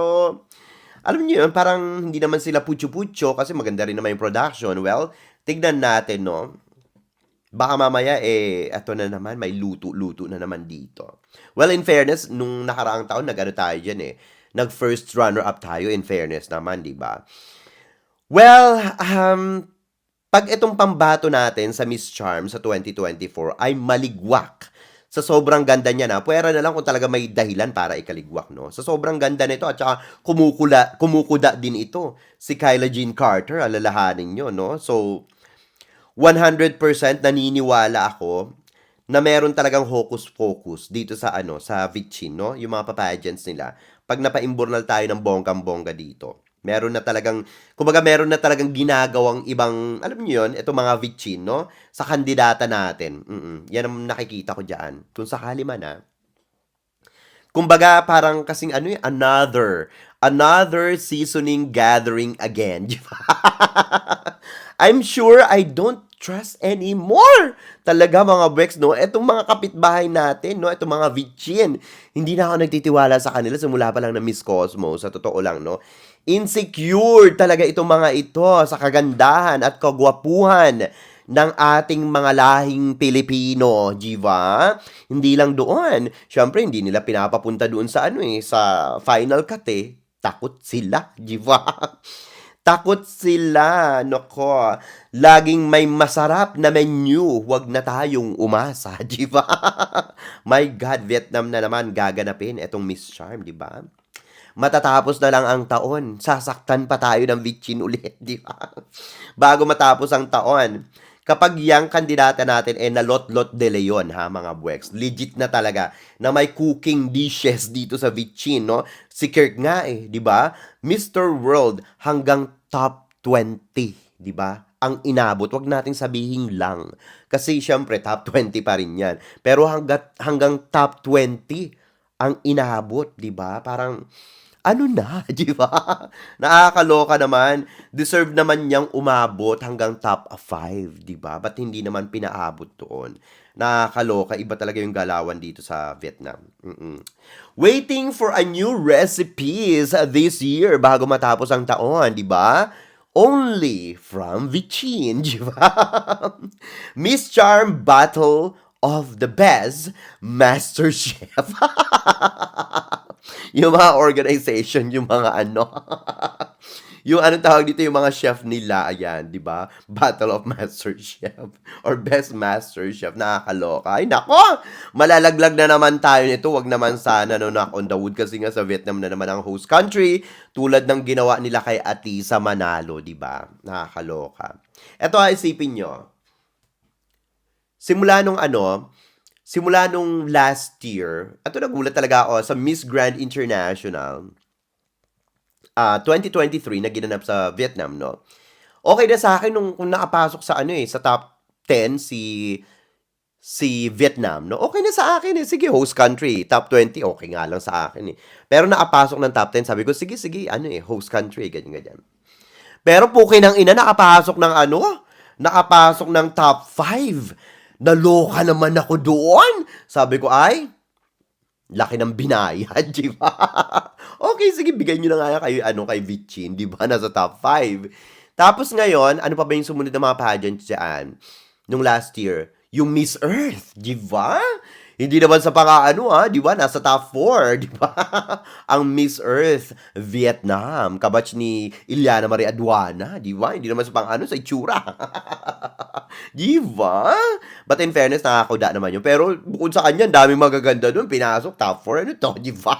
alam niyo yun, parang hindi naman sila putyo-putyo kasi maganda rin naman yung production. Well, tignan natin, no? Baka mamaya, eto na naman, may luto-luto na naman dito. Well, in fairness, nung nakaraang taon, nag-ano tayo dyan, nag-first runner-up tayo, in fairness naman, di ba? Well, pag itong pambato natin sa Miss Charm sa 2024 ay maligwak sa sobrang ganda niya na, puwera na lang kung talaga may dahilan para ikaligwak, no? Sa sobrang ganda nito at saka kumukuda din ito si Kyla Jean Carter, alalahanin nyo, no? So, 100% naniniwala ako na meron talagang hocus-pocus dito sa sa Vichin, no? Yung mga pageants nila. Pag napaimburnal tayo ng bonggang-bongga dito, meron na talagang, kumbaga meron na talagang ginagawang ibang, alam niyo yun, ito mga Vichin, no? Sa kandidata natin. Yan ang nakikita ko diyan. Kung sakali man Kumbaga, parang kasing ano eh, another seasoning gathering again. Di ba? I'm sure I don't trust anymore. Talaga mga Bex, no? Etong mga kapitbahay natin, no? Etong mga Vichin. Hindi na ako nagtitiwala sa kanila simula pa lang na Miss Cosmo. Sa totoo lang, no? Insecure talaga itong mga ito sa kagandahan at kagwapuhan ng ating mga lahing Pilipino, di ba? Hindi lang doon. Siyempre, hindi nila pinapapunta doon sa ano eh, sa final cut eh. Takot sila, di ba? Takot sila, nako. Laging may masarap na menu, wag na tayong umasa, di ba? My God, Vietnam na naman gaganapin etong Miss Charm, di ba? Matatapos na lang ang taon, sasaktan pa tayo ng Vichin ulit, di ba? Bago matapos ang taon. Kapag yung kandidata natin eh nalot-lot de leon ha mga buweks. Legit na talaga na may cooking dishes dito sa Vichin, no? Si Kirk nga eh, di ba? Mr. World hanggang top 20, di ba? Ang inabot, wag nating sabihin lang. Kasi syempre top 20 pa rin yan. Pero hanggang top 20 ang inabot, di ba? Parang ano na, di ba? Nakakaloka naman. Deserve naman niyang umabot hanggang top 5, di ba? Ba't hindi naman pinaabot doon? Nakakaloka. Iba talaga yung galawan dito sa Vietnam. Waiting for a new recipes this year bago matapos ang taon, di ba? Only from Vichin, di ba? Miss Charm Battle of the Best Master Chef. Yung mga organization, yung mga ano, yung anong tawag dito, yung mga chef nila, ayan, di ba? Battle of Master Chef or Best Master Chef, nakakaloka. Ay, nako! Malalaglag na naman tayo nito, wag naman sana no, knock on the wood kasi nga sa Vietnam na naman ang host country, tulad ng ginawa nila kay Atisa Manalo, di ba? Nakakaloka. Ito isipin nyo, simula nung last year, ato nagulat talaga ako sa Miss Grand International 2023 na ginanap sa Vietnam, no? Okay na sa akin nung kung nakapasok sa ano eh, sa top 10 si Vietnam, no? Okay na sa akin eh. Sige, host country, top 20, okay nga lang sa akin eh. Pero nakapasok ng top 10, sabi ko, sige, ano eh, host country, ganyan. Pero pukin ng ina, nakapasok ng top 5. Naloka naman ako doon. Sabi ko, ay, laki ng binayad, di ba? Okay, sige, bigay nyo na nga kay Vichin, di ba? Nasa top 5. Tapos ngayon, ano pa ba yung sumunod na mga pageant dyan? Nung last year, yung Miss Earth, di ba? Hindi naman sa di ba? Nasa top 4, di ba? Ang Miss Earth Vietnam, kabatch ni Ilyana Marie Aduana, di ba? Hindi naman sa sa itsura. Di ba? But in fairness, nakakuda naman yun. Pero bukod sa kanya, daming magaganda doon. Pinasok, top 4, ano to, di ba?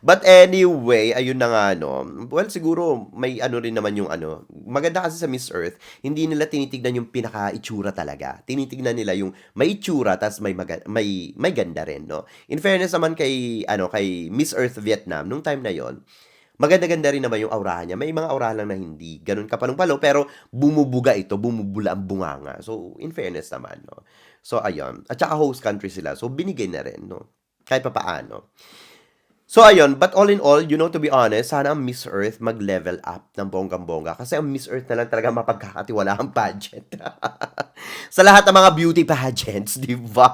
But anyway, ayun na nga, no. Well, siguro, may ano rin naman yung maganda kasi sa Miss Earth, hindi nila tinitignan yung pinaka-itsura talaga. Tinitignan nila yung may itsura, tas may ganda rin, no. In fairness naman kay Miss Earth Vietnam, nung time na yon, maganda-ganda rin naman yung aurahan niya. May mga aurahan lang na hindi ganun kapalong-palo, pero bumubula ang bunganga. So, in fairness naman, no. So, ayun. At saka host country sila. So, binigay na rin, no. Kahit pa paano. So, ayun. But all in all, to be honest, sana ang Miss Earth mag-level up ng bonggang-bongga. Kasi ang Miss Earth na lang talaga mapagkakatiwala ang pageant. Sa lahat ng mga beauty pageants, di ba?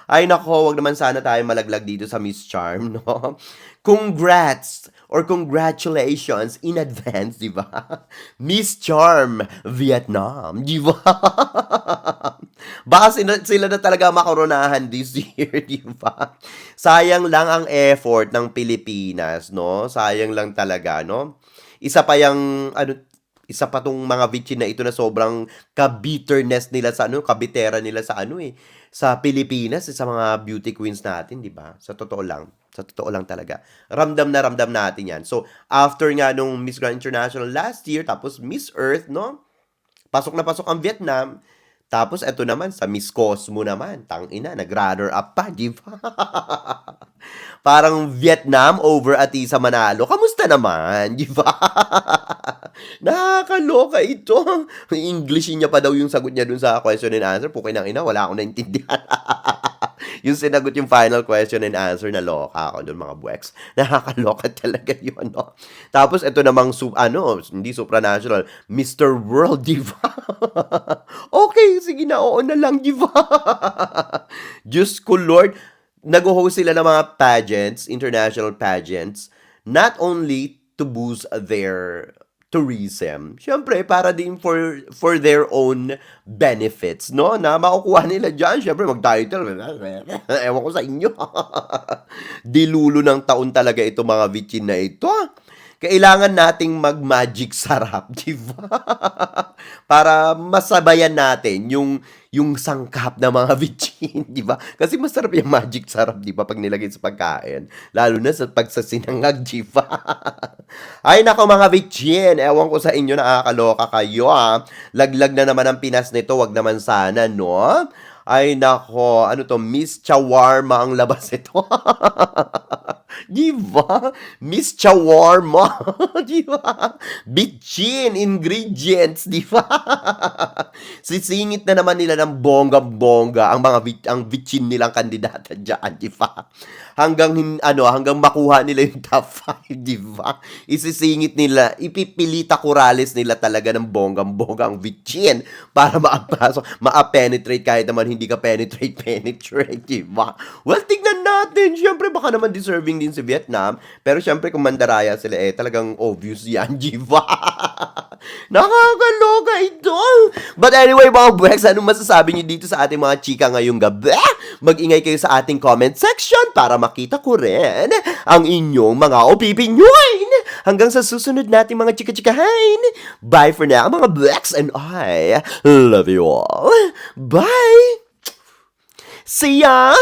Ay, nako, wag naman sana tayo malaglag dito sa Miss Charm, no? Congrats or congratulations in advance, di ba? Miss Charm Vietnam, di ba? Baka sila na talaga makoronahan this year, di ba? Sayang lang ang effort ng Pilipinas, no? Sayang lang talaga, no? Isa pa tong mga Vichin na ito na sobrang ka-bitterness nila kabitera nila sa Pilipinas, sa mga beauty queens natin, di ba? Sa totoo lang talaga. Ramdam na ramdam natin yan. So, after nga nung Miss Grand International last year, tapos Miss Earth, no? Pasok na pasok ang Vietnam. Tapos, eto naman, sa Miss Cosmo naman, tangina, nag-runner up pa, di ba? Parang Vietnam over Atisa Manalo. Kamusta naman, di ba? Nakakaloka ito. English niya pa daw yung sagot niya dun sa question and answer. Pukin ng ina, wala akong naintindihan. Yung sinagot yung final question and answer, na loka ako dun, mga buweks. Nakakaloka talaga yun, no? Tapos, ito namang, hindi supranational, Mr. World, di ba? Okay, sige na, oo na lang, di ba? Diyos ko, Lord, nag-host sila ng mga pageants, international pageants, not only to boost their tourism, syempre para din for their own benefits, no? Na makukuha nila diyan, syempre mag-title. Ewan ko sa inyo. Dilulo ng taon talaga ito, mga vichin na ito. Kailangan nating mag-magic sarap, di ba? Para masabayan natin yung sangkap ng mga vichin, di ba? Kasi masarap yung magic sarap, di ba, pag nilagay sa pagkain. Lalo na sa pagsasinangag, di ba? Ay, nako mga vichin, ewan ko sa inyo, nakakaloka kayo, ha? Laglag na naman ang Pinas nito, wag naman sana, no? Ay, nako, ano to, Miss Chawarma ang labas ito. Di ba? Miss Chawarma. Di ba? Bitchin ingredients, di ba? Sisingit na naman nila ng bongga-bongga ang ang bitchin nilang kandidata diyan, di ba? Hanggang makuha nila yung top 5, di ba? Isisingit nila, ipipilita kurales nila talaga ng bonggang-bongga ang bitchin para ma-penetrate kahit naman hindi ka penetrate, di ba? Well, tignan natin. Siyempre, baka naman deserving din si Vietnam. Pero siyempre, kung mandaraya sila, talagang obvious yan, di ba? Nakakaloka ito. But anyway, mga buweks, anong masasabi niyo dito sa ating mga chika ngayong gabi? Mag-ingay kayo sa ating comment section para makita ko rin ang inyong mga opinion. Hanggang sa susunod nating mga chika-chikahain. Bye for now, mga buweks, and I love you all. Bye! See ya!